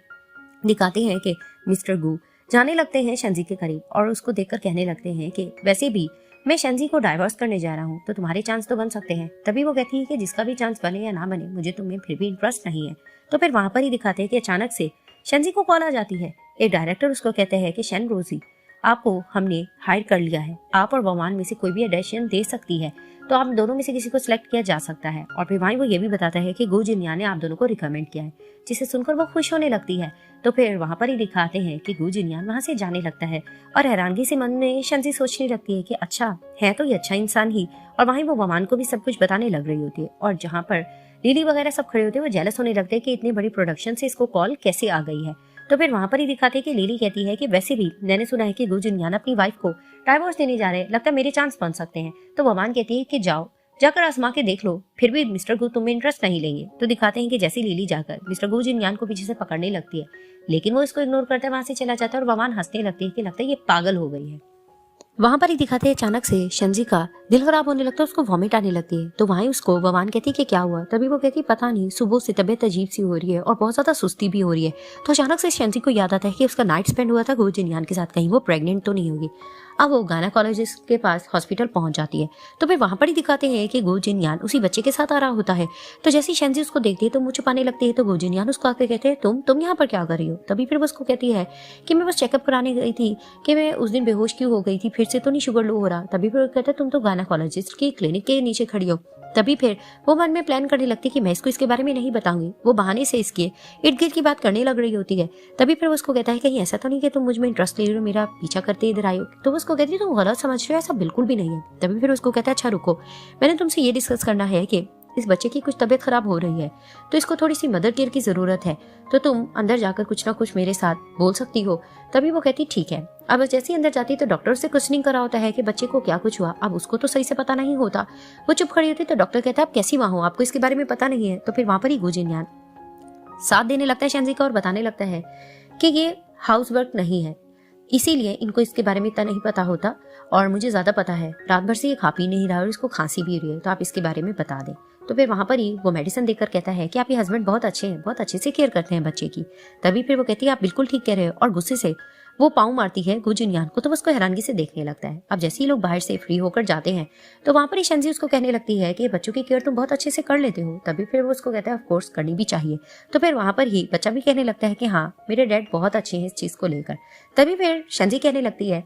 दिखाते हैं कि मिस्टर गू जाने लगते हैं शेंजी के करीब और उसको देखकर कहने लगते हैं कि वैसे भी मैं शेंजी को डाइवोर्स करने जा रहा हूँ तो तुम्हारे चांस तो बन सकते हैं। तभी वो कहती है कि जिसका भी चांस बने या ना बने मुझे तुम्हें फिर भी इंटरेस्ट नहीं है। तो फिर वहां पर ही दिखाते हैं कि अचानक से शेंजी को कॉल आ जाती है। एक डायरेक्टर उसको कहते हैं कि शेन रोजी आपको हमने हायर कर लिया है, आप और ववान में से कोई भी ऑडिशन दे सकती है, तो आप दोनों में से किसी को सिलेक्ट किया जा सकता है। और फिर वहीं वो ये भी बताता है कि गो जिनयान ने आप दोनों को रिकमेंड किया है, जिसे सुनकर वो खुश होने लगती है। तो फिर वहां पर ही दिखाते हैं कि गो जिनयान वहां से जाने लगता है और हैरानगी से मन में शेंजी सोचने लगती है कि अच्छा है तो ये अच्छा इंसान ही। और वहीं वो ववान को भी सब कुछ बताने लग रही होती है और जहाँ पर लिली वगैरह सब खड़े होते हैं वो जेलस होने लगते हैं कि इतनी बड़ी प्रोडक्शन से इसको कॉल कैसे आ गई है। तो फिर वहां पर ही दिखाते हैं कि लिली कहती है कि वैसे भी मैंने सुना है कि गो जिनयान अपनी वाइफ को डाइवोर्स देने जा रहे हैं, लगता है मेरे चांस बन सकते हैं। तो ववान कहती है कि जाओ जाकर आजमा के देख लो, फिर भी मिस्टर गू तुम्हें इंटरेस्ट नहीं लेंगे। तो दिखाते हैं कि जैसे लिली जाकर मिस्टर गू जिनयान को पीछे से पकड़ने लगती है लेकिन वो इसको इग्नोर करते वहां से चला जाता है और ववान हंसने लगती है कि लगता है ये पागल हो गई है। वहां पर ही दिखाते हैं अचानक से शेंजी का दिल खराब होने लगता है, उसको वॉमिट आने लगती है। तो वहीं उसको ववान कहती है कि क्या हुआ। तभी वो कहती है पता नहीं, सुबह से तबीयत अजीब सी हो रही है और बहुत ज्यादा सुस्ती भी हो रही है। तो अचानक से शेंजी को याद आता है कि उसका नाइट स्पेंड हुआ था गो जिनयान के साथ, कहीं वो प्रेग्नेंट तो नहीं होगी। अब वो गायनेकोलॉजिस्ट के पास हॉस्पिटल पहुंच जाती है। तो फिर वहां पर ही दिखाते हैं कि गो जिनयान उसी बच्चे के साथ आ रहा होता है। तो जैसे ही शेंजी उसको देखती है तो मुंह छुपाने लगती है। तो गो जिनयान उसको आके कहते हैं तुम यहाँ पर क्या कर रही हो। तभी फिर वो उसको कहती है कि मैं बस चेकअप कराने गई थी कि मैं उस दिन बेहोश क्यों हो गई थी, फिर से तो नहीं शुगर लो हो रहा। तभी फिर कहते हैं तुम तो गायनेकोलॉजिस्ट की क्लिनिक के नीचे खड़ी हो। तभी फिर वो मन में प्लान करने लगती है कि मैं इसको इसके बारे में नहीं बताऊंगी। वो बहाने से इसके इर्द गिर्द की बात करने लग रही होती है। तभी फिर वो उसको कहता है कहीं ऐसा तो नहीं कि तुम मुझ में इंटरेस्ट ले रही हो, मेरा पीछा करते इधर आई हो। तो वो उसको कहती है तुम गलत समझ रहे हो, ऐसा बिल्कुल भी नहीं है। तभी फिर उसको कहता है अच्छा रुको, मैंने तुमसे ये डिस्कस करना है कि इस बच्चे की कुछ तबीयत खराब हो रही है तो इसको थोड़ी सी मदर केयर की जरूरत है, तो तुम अंदर जाकर कुछ ना कुछ मेरे साथ बोल सकती हो। तभी वो कहती ठीक है। अब जैसे ही अंदर जाती तो डॉक्टर से क्वेश्चनिंग करा होता है कि बच्चे को क्या कुछ हुआ। अब उसको तो सही से पता नहीं होता, वो चुप खड़ी होती तो डॉक्टर कहता है आप कैसी वहां हो, आपको इसके बारे में पता नहीं है। तो फिर वहां पर ही गो जिनयान साथ देने लगता है शेंजी का और बताने लगता है कि ये हाउस वर्क नहीं है, इसीलिए इनको इसके बारे में इतना नहीं पता होता और मुझे ज्यादा पता है, रात भर से ये खा पी नहीं रहा और इसको खांसी भी रही है, तो आप इसके बारे में बता दें। तो फिर वहां पर ही वो मेडिसिन देकर कहता है कि आपके हस्बैंड बहुत अच्छे हैं, बहुत अच्छे से केयर करते हैं बच्चे की। तभी फिर वो कहती है आप बिल्कुल ठीक कह रहे हो और गुस्से से वो पाँव मारती है गो जिनयान को। तो वो उसको हैरानगी से देखने लगता है। अब जैसे ही लोग बाहर से फ्री होकर जाते हैं तो वहां पर ही शेंजी उसको कहने लगती है कि बच्चों की केयर तुम बहुत अच्छे से कर लेते हो। तभी फिर वो उसको कहता है ऑफ कोर्स करनी भी चाहिए। तो फिर वहां पर ही बच्चा भी कहने लगता है कि हाँ मेरे डैड बहुत अच्छे हैं इस चीज को लेकर। तभी फिर शेंजी कहने लगती है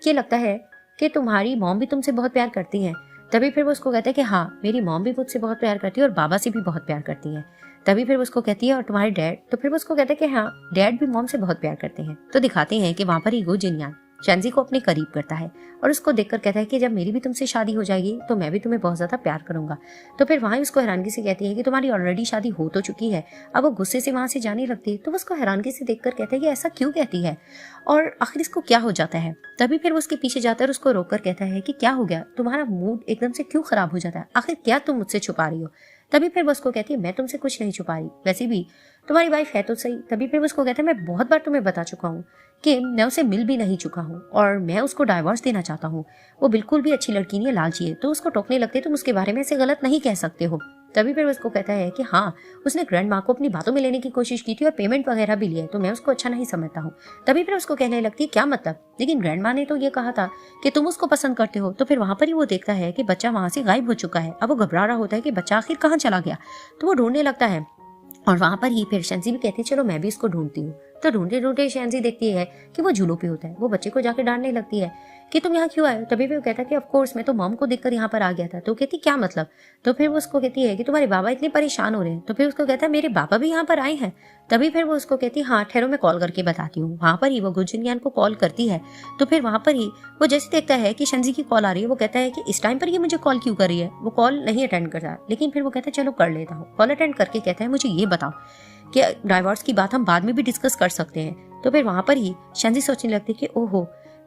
कि लगता है कि तुम्हारी मॉम भी तुमसे बहुत प्यार करती है। तभी फिर वो उसको कहता है कि हाँ मेरी मॉम भी मुझसे बहुत प्यार करती है और बाबा से भी बहुत प्यार करती है। तभी फिर वो उसको कहती है और तुम्हारे डैड? तो फिर वो उसको कहता है कि हाँ, डैड भी मॉम से बहुत प्यार करते हैं। तो दिखाते हैं कि वहाँ पर ही गो जिनयान शेंजी को अपने करीब करता है और उसको देखकर कहता है कि जब मेरी भी तुमसे शादी हो जाएगी तो मैं भी तुम्हें बहुत ज्यादा प्यार करूंगा। तो फिर वहां उसको हैरानगी से कहती है कि तुम्हारी ऑलरेडी शादी हो तो चुकी है। अब वो गुस्से से वहां से जाने लगती है तो वो उसको हैरानगी से देखकर कहता है कि ऐसा क्यों कहती है और आखिर इसको क्या हो जाता है। तभी फिर वो उसके पीछे जाता है और उसको रोककर कहता है कि क्या हो गया, तुम्हारा मूड एकदम से क्यों खराब हो जाता है, आखिर क्या तुम मुझसे छुपा रही हो। तभी फिर वो उसको कहती है मैं तुमसे कुछ नहीं छुपा रही, वैसे भी तुम्हारी वाइफ है तो सही। तभी फिर वो उसको कहता है मैं बहुत बार तुम्हें बता चुका हूँ कि मैं उसे मिल भी नहीं चुका हूँ और मैं उसको डाइवोर्स देना चाहता हूँ। वो बिल्कुल भी अच्छी लड़की नहीं है, लालची है। तो उसको टोकने लगते तुम उसके बारे में ऐसे गलत नहीं कह सकते हो। तभी फिर वो उसको कहता है कि हाँ, उसने ग्रैंड माँ को अपनी बातों में लेने की कोशिश की थी और पेमेंट वगैरह भी लिया है, तो मैं उसको अच्छा नहीं समझता हूँ। तभी फिर उसको कहने लगती है क्या मतलब, लेकिन ग्रैंड माँ ने तो ये कहा था कि तुम उसको पसंद करते हो। तो फिर वहां पर ही वो देखता है कि बच्चा वहां से गायब हो चुका है। अब वो घबरा रहा होता है कि बच्चा आखिर कहाँ चला गया। तो वो ढूंढने लगता है और वहां पर ही फिर शेंजी भी कहती है चलो मैं भी इसको ढूंढती हूँ। तो ढूंढते ढूंढते शेंजी देखती है कि वो झूलों पे होता है। वो बच्चे को जाकर डांटने लगती है कि तुम यहाँ क्यों आए हो। तभी फिर वो कहता है कि ऑफ कोर्स मैं तो मॉम को देखकर यहाँ पर आ गया था। तो कहती क्या मतलब। तो फिर वो उसको कहती है कि तुम्हारे बाबा इतने परेशान हो रहे हैं। तो फिर उसको कहता है मेरे बाबा भी यहाँ पर आए हैं। तभी फिर वो उसको कहती है हाँ ठहरो मैं कॉल करके बताती हूँ। वहां पर ही वो गो जिनयान को कॉल करती है। तो फिर वहां पर ही वो जैसे देखता है कि शेंजी की कॉल आ रही है, वो कहता है कि इस टाइम पर ये मुझे कॉल क्यों कर रही है। वो कॉल नहीं अटेंड करता, लेकिन फिर वो कहता है चलो कर लेता हूँ। कॉल अटेंड करके कहता है मुझे ये बताओ कि डाइवोर्स की बात हम बाद में भी डिस्कस कर सकते हैं। तो फिर वहां पर ही शेंजी सोचने लगती है कि ओहो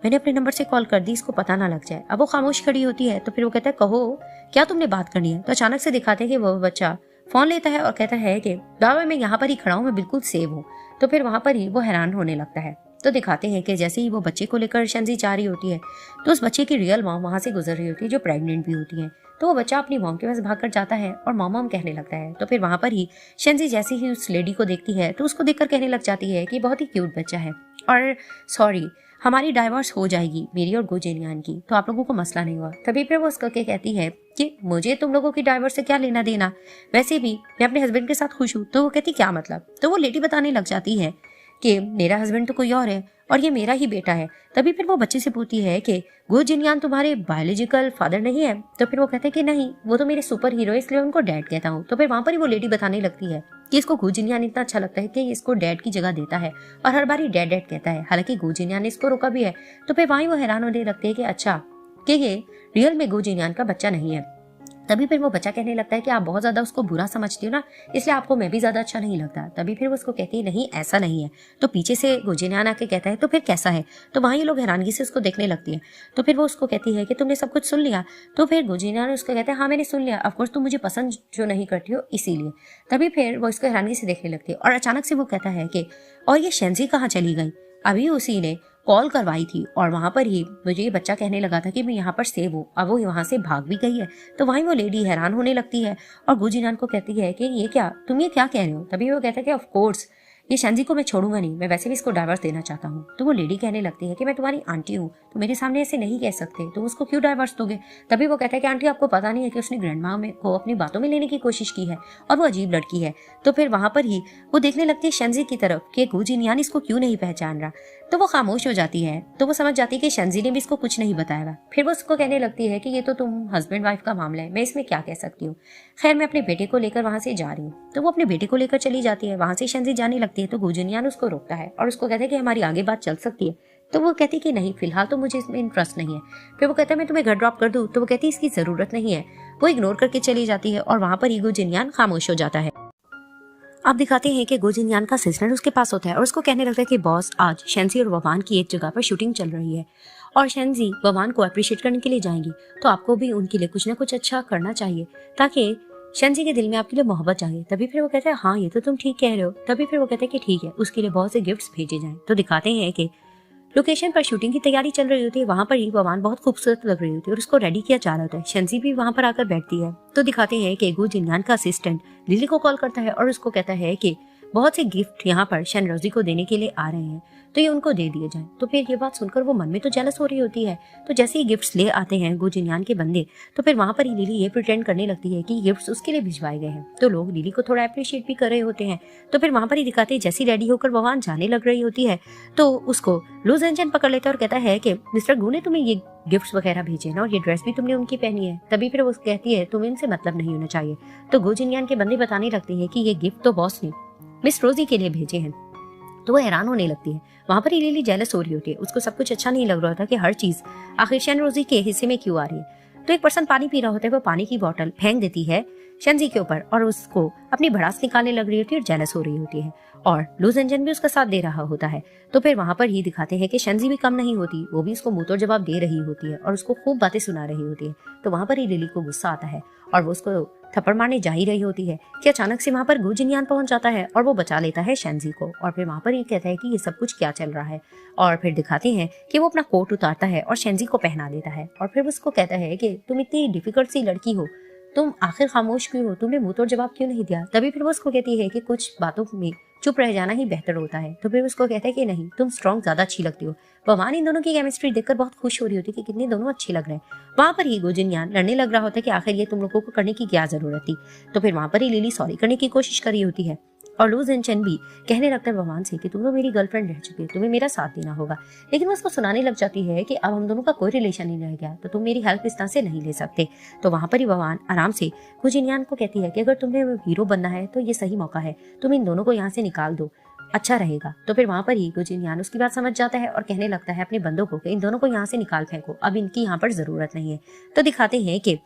मैंने अपने नंबर से कॉल कर दी, इसको पता ना लग जाए। अब वो खामोश खड़ी होती है। तो फिर वो कहता है कहो क्या तुमने बात करनी है। तो अचानक से दिखाते हैं कि वो बच्चा फोन लेता है और कहता है कि बाबा मैं यहाँ पर ही खड़ा हूँ, मैं बिल्कुल सेव हूँ। तो फिर वहां पर ही वो हैरान होने लगता है। तो दिखाते हैं कि जैसे ही वो बच्चे को लेकर शेंजी जा रही होती है तो उस बच्चे की रियल मॉम वहां से गुजर रही होती है जो प्रेग्नेंट भी होती है। तो वो बच्चा अपनी मॉम के पास भागकर जाता है और मॉम कहने लगता है। तो फिर वहां पर ही शेंजी जैसे ही उस लेडी को देखती है तो उसको देखकर कहने लग जाती है कि बहुत ही क्यूट बच्चा है और सॉरी हमारी डाइवोर्स हो जाएगी मेरी और गो जिनयान की, तो आप लोगों को मसला नहीं हुआ। तभी फिर वो उसको कहती है कि मुझे तुम लोगों की डाइवोर्स से क्या लेना देना, वैसे भी मैं अपने हस्बैंड के साथ खुश हूँ। तो वो कहती क्या मतलब। तो वो लेडी बताने लग जाती है कि मेरा हस्बैंड तो कोई और है और ये मेरा ही बेटा है। तभी फिर वो बच्चे से पूछती है कि गो जिनयान तुम्हारे बायोलॉजिकल फादर नहीं है। तो फिर वो कहते हैं कि नहीं, वो तो मेरे सुपर हीरो है इसलिए उनको डैड कहता हूँ। तो फिर वहां पर ही वो लेडी बताने लगती है कि इसको गो जिनयान इतना अच्छा लगता है कि इसको डैड की जगह देता है और हर बार ही डैड डैड कहता है। हालांकि गो जिनयान ने इसको रोका भी है। तो फिर वहीं वो हैरान होने लगते हैं कि अच्छा कि ये रियल में गो जिनयान का बच्चा नहीं है। तभी फिर वो बच्चा कहने लगता है कि आप बहुत ज्यादा उसको बुरा समझती हो ना, इसलिए आपको मैं भी ज्यादा अच्छा नहीं लगता। तभी फिर वो उसको कहती है नहीं ऐसा नहीं है। तो पीछे से गो जिनयान आके कहता है तो फिर कैसा है। तो वहाँ ये लोग हैरानगी से उसको देखने लगती है। तो फिर वो उसको कहती है कि तुमने सब कुछ सुन लिया। तो फिर गो जिनयान उसको कहता है हाँ मैंने सुन लिया, ऑफकोर्स तुम मुझे पसंद जो नहीं करती हो इसीलिए। तभी फिर वो इसको हैरानगी से देखने लगती है और अचानक से वो कहता है कि और ये शेंजी कहाँ चली गई, अभी उसी ने कॉल करवाई थी और वहां पर ही मुझे ये बच्चा कहने लगा था कि मैं यहाँ पर सेव हूँ, अब वो वहां से भाग भी गई है। तो वहीं वो लेडी हैरान होने लगती है और गो जिनयान को कहती है कि ये क्या, तुम ये क्या कह रहे हो। तभी वो कहता है कि ऑफ कोर्स ये शेंजी को मैं छोड़ूंगा नहीं, मैं वैसे भी इसको डाइवोर्स देना चाहता हूँ। तो वो लेडी कहने लगती है कि मैं तुम्हारी आंटी हूँ, तो मेरे सामने ऐसे नहीं कह सकते, तो उसको क्यों डाइवोर्स दोगे। तभी वो कहता है कि आंटी आपको पता नहीं है कि उसने ग्रैंड माँ को अपनी बातों में लेने की कोशिश की है और वो अजीब लड़की है। तो फिर वहां पर ही वो देखने लगती है शेंजी की तरफ कि गो जिनयान इसको क्यों नहीं पहचान रहा। तो वो खामोश हो जाती है। तो वो समझ जाती है कि शेंजी ने भी इसको कुछ नहीं बताया। फिर वो उसको कहने लगती है कि ये तो तुम हस्बैंड वाइफ का मामला है, मैं इसमें क्या कह सकती हूँ, खैर मैं अपने बेटे को लेकर वहां से जा रही हूँ। तो वो अपने बेटे को लेकर चली जाती है। वहां से शेंजी जाने लगती है तो गो जिनयान उसको रोकता है और उसको कहता है कि हमारी आगे बात चल सकती है। तो वो कहती है कि नहीं फिलहाल तो मुझे इसमें इंटरेस्ट नहीं है। फिर वो कहता है मैं तुम्हें घर ड्रॉप कर दूं। तो वो कहती है इसकी जरूरत नहीं है। वो इग्नोर करके चली जाती है और वहां पर ही गो जिनयान खामोश हो जाता है। आप दिखाते हैं कि गो जिनयान का असिस्टेंट उसके पास होता है और उसको कहने लगता है कि बॉस आज शेंजी और ववान की एक जगह पर शूटिंग चल रही है और शेंजी ववान को अप्रिशिएट करने के लिए जाएंगी, तो आपको भी उनके लिए कुछ ना कुछ अच्छा करना चाहिए ताकि शेंजी के दिल में आपके लिए मोहब्बत जागे। तभी फिर वो कहता है हाँ ये तो तुम ठीक कह रहे हो। तभी फिर वो कहते हैं कि ठीक है, उसके लिए बहुत से गिफ्ट्स भेजे जाएं। तो दिखाते हैं कि लोकेशन पर शूटिंग की तैयारी चल रही होती है। वहां पर ही ववान बहुत खूबसूरत लग रही होती है और उसको रेडी किया जा रहा होता है। शेंजी भी वहां पर आकर बैठती है। तो दिखाते हैं कि गो जिनयान का असिस्टेंट लिली को कॉल करता है और उसको कहता है कि बहुत से गिफ्ट यहाँ पर शेनरोजी को देने के लिए आ रहे हैं, तो ये उनको दे दिए जाएं। तो फिर ये बात सुनकर वो मन में तो जेलस हो रही होती है। तो जैसे ही गिफ्ट्स ले आते हैं गो जिनयान के बंदे, तो फिर वहां पर ही लिली ये प्रिटेंड करने लगती है कि गिफ्ट्स उसके लिए भिजवाए गए हैं। तो लोग लिली को थोड़ा अप्रिशिएट भी कर रहे होते हैं। तो फिर वहां पर ही दिखाते हैं जैसी रेडी होकर वहां जाने लग रही होती है तो उसको लू जेनचेन पकड़ लेता है और कहता है कि मिस्टर गू ने तुम्हें ये गिफ्ट्स वगैरह भेजे ना, और ये ड्रेस भी तुमने उनकी पहनी है। तभी फिर वो कहती है तुम्हें इनसे मतलब नहीं होना चाहिए। तो गो जिनयान के बंदे बताने लगते हैं कि ये गिफ्ट तो बॉस ने मिस रोजी के लिए भेजे हैं। तो वो हैरान होने लगती है। वहां पर ही लिली जेलस हो रही होती है। उसको सब कुछ अच्छा नहीं लग रहा था कि हर चीज आखिर शेनरोजी के हिस्से में क्यों आ रही है। तो एक पर्सन पानी पी रहा होता है, वो पानी की बोतल फेंक देती है शेनजी के ऊपर और उसको अपनी भड़ास निकालने लग रही होती है और जेलस हो रही होती है। और लू जेनचेन भी उसका साथ दे रहा होता है। तो फिर वहां पर ही दिखाते हैं कि शेनजी भी कम नहीं होती, वो भी उसको मुंहतोड़ जवाब दे रही होती है और उसको खूब बातें सुना रही होती है। तो वहां पर ही लिली को गुस्सा आता है और वो उसको थप्पड़ मारने जा ही रही होती है कि अचानक से वहां पर गो जिनयान पहुंच जाता है और वो बचा लेता है शेनजी को। और फिर वहां पर ये कहता है कि ये सब कुछ क्या चल रहा है। और फिर दिखाते हैं कि वो अपना कोट उतारता है और शेनजी को पहना देता है। और फिर उसको कहता है कि तुम इतनी डिफिकल्ट सी लड़की हो, तुम आखिर खामोश क्यों हो, तुमने मुंह तोड़ जवाब क्यों नहीं दिया। तभी फिर वो उसको कहती है कि कुछ बातों में चुप रह जाना ही बेहतर होता है। तो फिर उसको कहता है कि नहीं, तुम स्ट्रॉन्ग ज्यादा अच्छी लगती हो। भगवान इन दोनों की केमिस्ट्री देखकर बहुत खुश हो रही होती है कि कितने दोनों अच्छे लग रहे हैं। वहां पर ही गो जिनयान लड़ने लग रहा होता है कि आखिर ये तुम लोगों को करने की क्या जरूरत थी। तो फिर वहां पर ही लिली सॉरी करने की कोशिश कर रही होती है और लू जेनचेन भी कहने लगता है भगवान से कि तुम लोग मेरी गर्लफ्रेंड रह चुकी हो, तुम्हें मेरा साथ देना होगा। लेकिन वो उसको सुनाने लग जाती है कि अब हम दोनों का कोई रिलेशन नहीं रह गया, तो तुम मेरी हेल्प इस तरह से नहीं ले सकते। तो वहां पर ही भगवान आराम से गो जिनयान को कहती है कि अगर तुम्हें हीरो बनना है तो ये सही मौका है, तुम इन दोनों को यहाँ से निकाल दो, अच्छा रहेगा। तो फिर वहां पर ही गो जिनयान उसकी बात समझ जाता है और कहने लगता है अपने बंदों को कि इन दोनों को यहाँ से निकाल फेंको, अब इनकी यहाँ पर जरूरत नहीं है। तो दिखाते हैं कि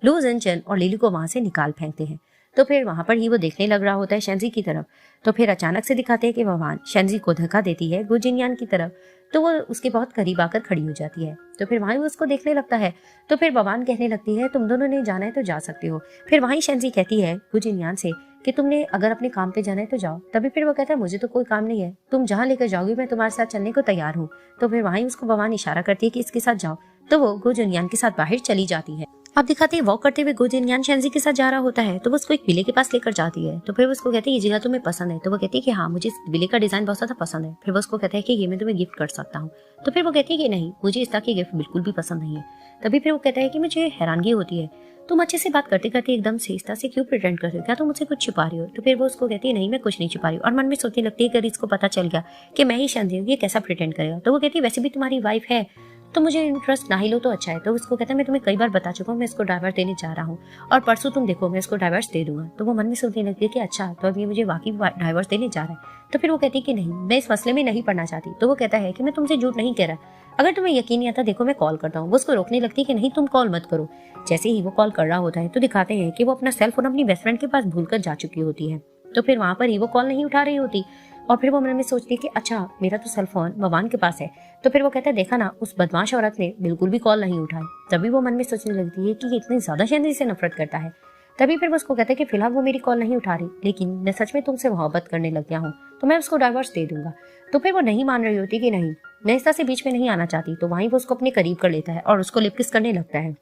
लू जेनचेन और लिली को वहां से निकाल फेंकते हैं। तो फिर वहां पर ही वो देखने लग रहा होता है शेनजी की तरफ। तो फिर अचानक से दिखाते हैं कि भगवान शेनजी को धक्का देती है गो जिनयान की तरफ। तो वो उसके बहुत करीब आकर खड़ी हो जाती है। तो फिर वहीं वो उसको देखने लगता है। तो फिर भगवान कहने लगती है तुम दोनों ने जाना है तो जा सकते हो। फिर वहीं शेनजी कहती है गो जिनयान से कि तुमने अगर अपने काम पे जाना है तो जाओ। तभी फिर वो कहता है मुझे तो कोई काम नहीं है, तुम जहाँ लेकर जाओगी मैं तुम्हारे साथ चलने को तैयार हूँ। तो फिर वहीं उसको भगवान इशारा करती है कि इसके साथ जाओ। तो वो गो जिनयान के साथ बाहर चली जाती है। अब दिखाते हैं वॉक करते हुए गो जिनयान शेनजी के साथ जा रहा होता है। तो वो उसको एक विले के पास लेकर जाती है। तो फिर वो उसको कहती है ये जगह तुम्हें पसंद है। तो वो कहती है कि हाँ, मुझे इस विले का डिजाइन बहुत ज्यादा पसंद है। फिर वो उसको कहता है कि ये मैं तुम्हें गिफ्ट कर सकता हूँ। तो फिर वो कहती है कि नहीं, मुझे इस तरह की गिफ्ट बिल्कुल भी पसंद नहीं है। तभी फिर वो कहता है कि मुझे हैरानगी होती है, तुम अच्छे से बात करते करते एकदम से इस तरह से क्यों प्रिटेंड कर रहे हो, क्या तुम मुझसे कुछ छिपा रही हो। तो फिर वो उसको कहती है नहीं, मैं कुछ नहीं छिपा रही हूँ। और मन में सोचने लगती है कि अगर इसको पता चल गया कि मैं ही शेनजी हूँ, ये कैसा प्रिटेंड करेगा। तो वो कहती है वैसे भी तुम्हारी वाइफ है तो मुझे इंटरेस्ट ना ही लो तो अच्छा है। तो उसको कहता है मैं तुम्हें कई बार बता चुका हूँ, मैं इसको डाइवर्स देने जा रहा हूँ और परसों तुम देखो मैं इसको डाइवर्स दे दूंगा। तो वो मन में सोचने लगती है कि अच्छा, तो अब ये मुझे वाकई डाइवर्स देने जा रहा है। तो फिर वो कहती है कि नहीं, मैं इस मसले में नहीं पड़ना चाहती। तो वो कहता है कि मैं तुमसे झूठ नहीं कह रहा, अगर तुम्हें यकीन नहीं आता देखो मैं कॉल करता हूँ। वो उसको रोकने लगती है कि नहीं, तुम कॉल मत करो। जैसे ही वो कॉल कर रहा होता है तो दिखाते हैं कि वो अपना सेल फोन अपनी बेस्ट फ्रेंड के पास भूल कर जा चुकी होती है। तो फिर वहां पर ही वो कॉल नहीं उठा रही होती और फिर वो मन में सोचती है कि अच्छा, मेरा तो सेल फोन भगवान के पास है। तो फिर वो कहता है देखा ना, उस बदमाश औरत ने बिल्कुल भी कॉल नहीं उठाई। तभी वो मन में सोचने लगती है कि ये इतनी ज्यादा शेनजी से नफरत करता है। तभी फिर वो उसको कहता है कि फिलहाल वो मेरी कॉल नहीं उठा रही, लेकिन मैं सच में तुमसे मोहब्बत करने लग गया हूँ तो मैं उसको डाइवर्स दे दूंगा। तो फिर वो नहीं मान रही होती कि नहीं, मैं इस तरह से बीच में नहीं आना चाहती। तो वहीं वो उसको अपने करीब कर लेता है और उसको लिप किस करने लगता है।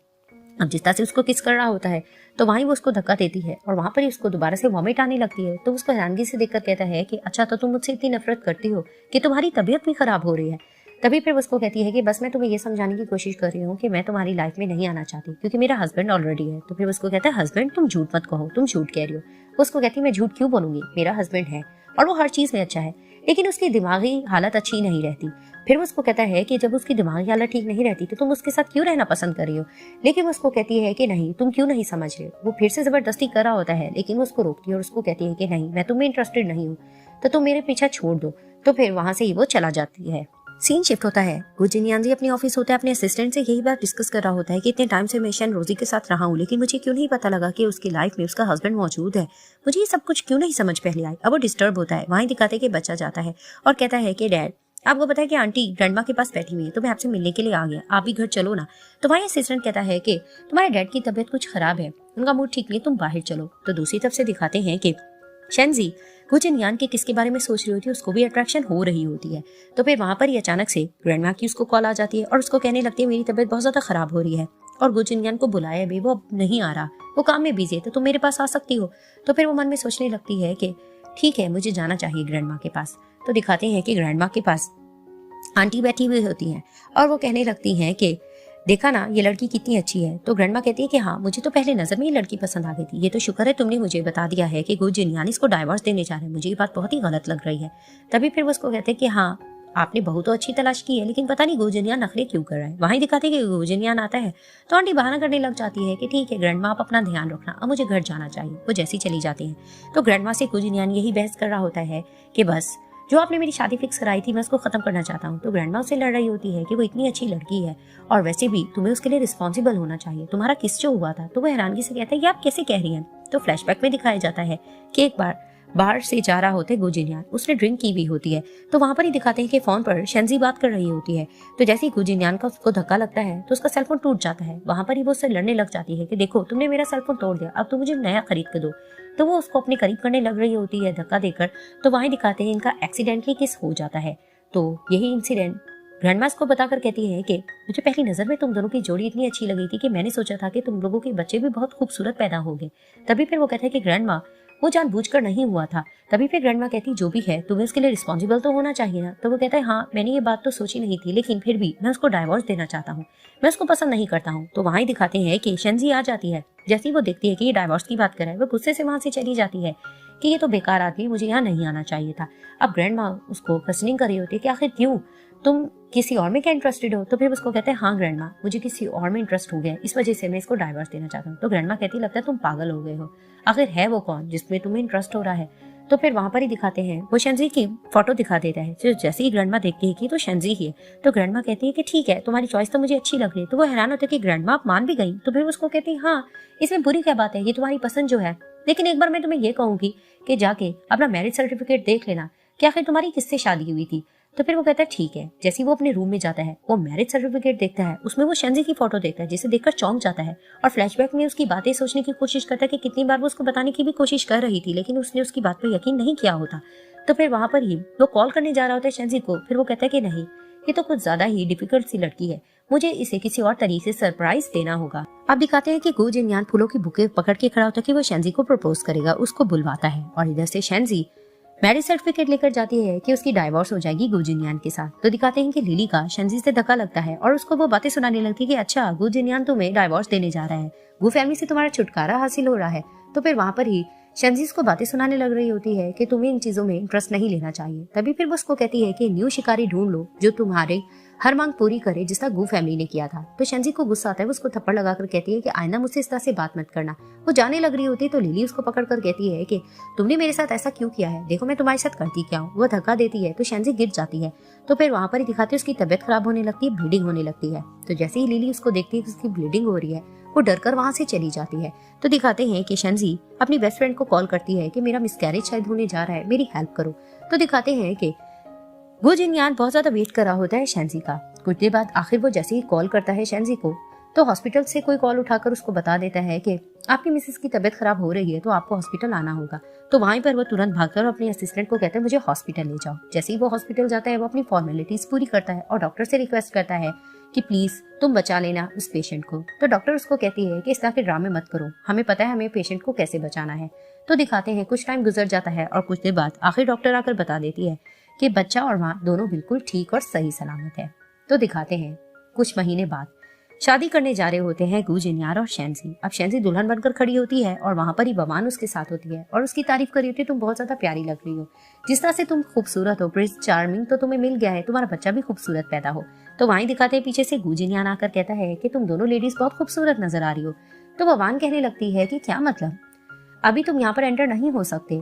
अब जिस तरह से उसको किस कर रहा होता है तो वहीं वो उसको धक्का देती है और वहां पर ही उसको दोबारा से वॉमिट आने लगती है। तो उसको हैरानगी से देखकर कहता है कि अच्छा, तो तुम मुझसे इतनी नफरत करती हो कि तुम्हारी तबीयत भी खराब हो रही है। तभी फिर उसको कहती है कि बस मैं तुम्हें ये समझाने की कोशिश कर रही हूँ कि मैं तुम्हारी लाइफ में नहीं आना चाहती क्योंकि मेरा हस्बैंड ऑलरेडी है। तो फिर उसको कहता है हस्बैंड, तुम झूठ मत कहो, तुम झूठ कह रही हो। उसको कहती है मैं झूठ क्यों बोलूंगी, मेरा हस्बैंड है और वो हर चीज में अच्छा है, लेकिन उसकी दिमागी हालत अच्छी नहीं रहती। फिर वो उसको कहता है कि जब उसकी दिमागी हालत ठीक नहीं रहती तो तुम उसके साथ क्यों रहना पसंद कर रही हो। लेकिन वो उसको कहती है कि नहीं, तुम क्यों नहीं समझ रहे। वो फिर से जबरदस्ती कर रहा होता है लेकिन वो उसको रोकती है और उसको कहती है कि नहीं, मैं तुम्हें इंटरेस्टेड नहीं हूँ, तो तुम मेरे पीछा छोड़ दो। तो फिर वहां से ही वो चला जाती है। सीन शिफ्ट होता है। गो जिनयान जी अपने ऑफिस होता है, अपने असिस्टेंट से यही बात डिस्कस कर रहा होता है कि इतने टाइम से मैं शेनरोजी के साथ रहा हूँ लेकिन मुझे क्यों नहीं पता लगा कि उसकी लाइफ में उसका हस्बैंड मौजूद है, मुझे ये सब कुछ क्यों नहीं समझ पहले आई। अब वो डिस्टर्ब होता है। वहीं दिखाते कि बच्चा जाता है और कहता है कि डैड, आपको पता है कि आंटी ग्रैंडमा के पास बैठी हुई है तो मैं आपसे मिलने के लिए आ गया, आप भी घर चलो ना। तो वहीं असिस्टेंट कहता है कि तुम्हारे डैड की तबीयत कुछ खराब है, उनका मूड ठीक नहीं, तुम बाहर चलो। तो दूसरी तरफ से दिखाते हैं कि शेनजी गो जिनयान के किसके बारे में सोच रही होती है, उसको भी अट्रैक्शन हो रही होती है। तो फिर वहां पर ही अचानक से ग्रैंडमा की उसको कॉल आ जाती है और उसको कहने लगती है मेरी तबीयत बहुत ज्यादा खराब हो रही है और गो जिनयान को बुलाया भी, वो अब नहीं आ रहा, वो काम में बिजी है, तो तुम मेरे पास आ सकती हो। तो फिर वो मन में सोचने लगती है कि ठीक है मुझे जाना चाहिए ग्रैंड माँ के पास। तो दिखाते हैं कि ग्रैंड माँ के पास आंटी बैठी हुई होती हैं और वो कहने लगती हैं कि देखा ना ये लड़की कितनी अच्छी है। तो ग्रैंड माँ कहती है कि हाँ मुझे तो पहले नजर में ये लड़की पसंद आ गई थी, ये तो शुक्र है तुमने मुझे बता दिया है कि गु जिनयान इसको डाइवोर्स देने जा रहे हैं, मुझे ये बात बहुत ही गलत लग रही है। तभी फिर वो उसको कहते हैं कि हाँ आपने बहुत तो अच्छी तलाश की है, लेकिन पता नहीं गु जिनयान नखरे क्यों कर रहा है। वहीं दिखाते हैं कि गु जिनयान आता है तो आंटी बहाना करने लग जाती है कि ठीक है ग्रैंड माँ आप अपना ध्यान रखना, अब मुझे घर जाना चाहिए। वो जैसी चली जाती है तो ग्रैंड माँ से गु जिनयान यही बहस कर रहा होता है कि बस जो आपने मेरी शादी फिक्स कराई थी मैं उसको खत्म करना चाहता हूँ। तो ग्रैंड माँ उससे लड़ रही होती है कि वो इतनी अच्छी लड़की है और वैसे भी तुम्हें उसके लिए रिस्पॉन्सिबल होना चाहिए, तुम्हारा किस जो हुआ था। तो वो हैरानगी से कहता है कि आप कैसे कह रही हैं। तो फ्लैशबैक में दिखाया जाता है कि एक बार बाहर से जा रहा होता है गु जिनयान, उसने ड्रिंक की भी होती है। तो वहां पर ही दिखाते हैं कि फोन पर शेंजी बात कर रही होती है। तो जैसे ही गु जिनयान का उसको धक्का लगता है तो उसका सेलफोन टूट जाता है। वहां पर ही वो उससे लड़ने लग जाती है कि देखो तुमने मेरा सेलफोन तोड़ दिया, अब तुम मुझे नया खरीद कर दो। तो वो उसको अपने करीब करने लग रही होती है धक्का देकर। तो वहीं दिखाते हैं इनका एक्सीडेंटली किस हो जाता है। तो यही इंसिडेंट ग्रैंडमा को बताकर कहती है कि मुझे पहली नजर में तुम दोनों की जोड़ी इतनी अच्छी लगी थी कि मैंने सोचा था कि तुम लोगों के बच्चे भी बहुत खूबसूरत पैदा होंगे। तभी फिर वो कहते हैं कि ग्रैंडमा वो जानबूझकर नहीं हुआ था। तभी फिर ग्रैंडमा कहती जो भी है तुम्हें उसके लिए रिस्पॉन्सिबल तो होना चाहिए ना। तो वो कहता है हाँ मैंने ये बात तो सोची नहीं थी, लेकिन फिर भी मैं उसको डाइवोर्स देना चाहता हूँ, मैं उसको पसंद नहीं करता हूँ। तो वहां दिखाते हैं कि शेंजी आ जाती है। जैसे ही वो देखती है कि ये डाइवोर्स की बात कर रहा है वो गुस्से से वहां से चली जाती है कि ये तो बेकार आदमी, मुझे यहाँ नहीं आना चाहिए था। अब ग्रैंडमा उसको क्वेश्चनिंग कर रही होती है कि आखिर क्यों, तुम किसी और में क्या इंटरेस्टेड हो। तो फिर उसको कहते हैं हाँ ग्रैंडमा मुझे किसी और में इंटरेस्ट हो गया, इस वजह से मैं इसको डाइवोर्स देना चाहता हूँ। तो ग्रैंडमा कहती लगता है तुम पागल हो गए हो, आखिर है वो कौन जिसमें तुम्हें इंटरेस्ट हो रहा है। तो फिर वहां पर ही दिखाते हैं वो शेंजी की फोटो दिखा देता है। तो जैसे ही ग्रैंडमा देखती है कि तो शेंजी ही है तो ग्रैंडमा कहती है कि ठीक है तुम्हारी चॉइस तो मुझे अच्छी लग रही है। तो वो हैरान होते है कि ग्रैंडमा आप मान भी गई। तो फिर उसको कहती है हाँ इसमें बुरी क्या बात है, ये तुम्हारी पसंद जो है, लेकिन एक बार मैं तुम्हें ये कहूंगी कि जाके अपना मैरिज सर्टिफिकेट देख लेना कि आखिर तुम्हारी किससे शादी हुई थी। तो फिर वो कहता है ठीक है। जैसे ही वो अपने रूम में जाता है वो मैरिज सर्टिफिकेट देखता है, उसमें वो शेंजी की फोटो देखता है जिसे देखकर चौंक जाता है और फ्लैशबैक में उसकी बातें सोचने की कोशिश करता है कि कितनी बार वो उसको बताने की भी कोशिश कर रही थी लेकिन उसने उसकी बात पर यकीन नहीं किया होता। तो फिर वहां पर ही वो कॉल करने जा रहा होता है शेंजी को। फिर वो कहता है कि नहीं ये तो कुछ ज्यादा ही डिफिकल्ट सी लड़की है, मुझे इसे किसी और तरीके से सरप्राइज देना होगा। अब दिखाते हैं कि गु जिनयान फूलों की बुके पकड़ के खड़ा होता है कि वो शेंजी को प्रपोज करेगा, उसको बुलवाता है और इधर से शेंजी मैरिज सर्टिफिकेट लेकर जाती है कि उसकी डाइवोर्स हो जाएगी गु जिनयान के साथ। तो दिखाते हैं कि लिली का शेंजी से धक्का लगता है और उसको वो बातें सुनाने लगती है कि अच्छा गु जिनयान तुम्हें डाइवोर्स देने जा रहा है, गु फैमिली से तुम्हारा छुटकारा हासिल हो रहा है। तो फिर वहां पर ही शेंजी को बातें सुनाने लग रही होती है कि तुम्हें इन चीजों में इंटरेस्ट नहीं लेना चाहिए। तभी फिर वो उसको कहती है कि न्यू शिकारी ढूंढ लो जो तुम्हारे हर मांग पूरी करे जिसका गु फैमिली ने किया था। तो शेंजी को गुस्सा आता है, वो उसको थप्पड़ लगाकर कहती है कि आइंदा मुझसे इस तरह से बात मत करना। वो जाने लग रही होती है तो लिली उसको पकड़कर कहती है कि तुमने मेरे साथ ऐसा क्यों किया है, देखो मैं तुम्हारे साथ करती क्या हूँ। वो धक्का देती है तो शेंजी गिर जाती है। तो फिर वहां पर ही दिखाती है उसकी तबियत खराब होने लगती है, ब्लीडिंग होने लगती है। तो जैसे ही लिली उसको देखती है कि उसकी ब्लीडिंग हो रही है वो डरकर वहां से चली जाती है। तो दिखाते हैं कि शेंजी अपनी बेस्ट फ्रेंड को कॉल करती है कि मेरा मिसकैरेज शायद होने जा रहा है, मेरी हेल्प करो। तो दिखाते हैं कि गु जिनयान बहुत ज्यादा वेट कर रहा होता है शेंजी का। कुछ देर बाद आखिर वो जैसे ही कॉल करता है शेंजी को तो हॉस्पिटल से कोई कॉल उठाकर उसको बता देता है कि आपकी मिसेस की तबीयत खराब हो रही है तो आपको हॉस्पिटल आना होगा। तो वहीं पर वो तुरंत भागकर अपने असिस्टेंट को कहता है मुझे हॉस्पिटल ले जाओ। जैसे ही वो हॉस्पिटल जाता है वो अपनी फॉर्मेलिटीज पूरी करता है और डॉक्टर से रिक्वेस्ट करता है कि प्लीज तुम बचा लेना उस पेशेंट को। तो डॉक्टर उसको कहती है कि इस तरह के ड्रामे मत करो, हमें पता है हमें पेशेंट को कैसे बचाना है। तो दिखाते हैं कुछ टाइम गुजर जाता है और कुछ देर बाद आखिर डॉक्टर आकर बता देती है कि बच्चा और माँ दोनों बिल्कुल ठीक और सही सलामत है। तो दिखाते हैं कुछ महीने बाद शादी करने जा रहे होते हैं गु जिनयान और शेंजी। अब शेंजी दुल्हन बनकर खड़ी होती है और वहां पर ही बवान उसके साथ होती है और उसकी तारीफ करी होती है, तुम बहुत ज्यादा प्यारी लग रही हो, जिस तरह से तुम खूबसूरत हो, प्रिंस चार्मिंग तो तुम्हें मिल गया है, तुम्हारा बच्चा भी खूबसूरत पैदा हो। तो वहीं दिखाते हैं पीछे से गु जिनयान आकर कहता है कि तुम दोनों लेडीज बहुत खूबसूरत नजर आ रही हो। तो बवान कहने लगती है कि क्या मतलब, अभी तुम यहाँ पर एंटर नहीं हो सकते,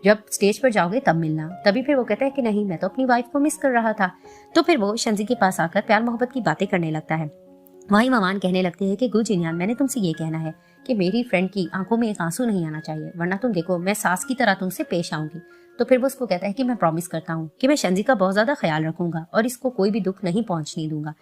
जब स्टेज पर जाओगे तब मिलना। तभी फिर वो कहता है कि नहीं मैं तो अपनी वाइफ को मिस कर रहा था। तो फिर वो शेंजी के पास आकर प्यार मोहब्बत की बातें करने लगता है। वहीं मवान कहने लगते हैं कि गु जिनयान मैंने तुमसे ये कहना है कि मेरी फ्रेंड की आंखों में एक आंसू नहीं आना चाहिए, वरना तुम देखो मैं सास की तरह तुमसे पेश आऊंगी। तो फिर वो उसको कहता है कि मैं प्रॉमिस करता हूँ कि मैं शेंजी का बहुत ज्यादा ख्याल रखूंगा और इसको कोई भी दुख नहीं पहुंचने दूंगा।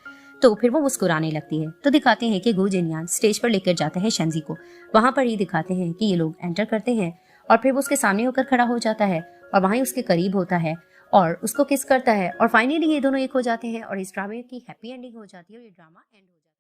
तो फिर वो मुस्कुराने लगती है। तो दिखाते हैं कि गु जिनयान स्टेज पर लेकर जाते हैं शेंजी को। वहां पर ही दिखाते हैं कि ये लोग एंटर करते हैं और फिर वो उसके सामने होकर खड़ा हो जाता है और वहीं उसके करीब होता है और उसको किस करता है और फाइनली ये दोनों एक हो जाते हैं और इस ड्रामे की हैप्पी एंडिंग हो जाती है और ये ड्रामा एंड हो जाता है।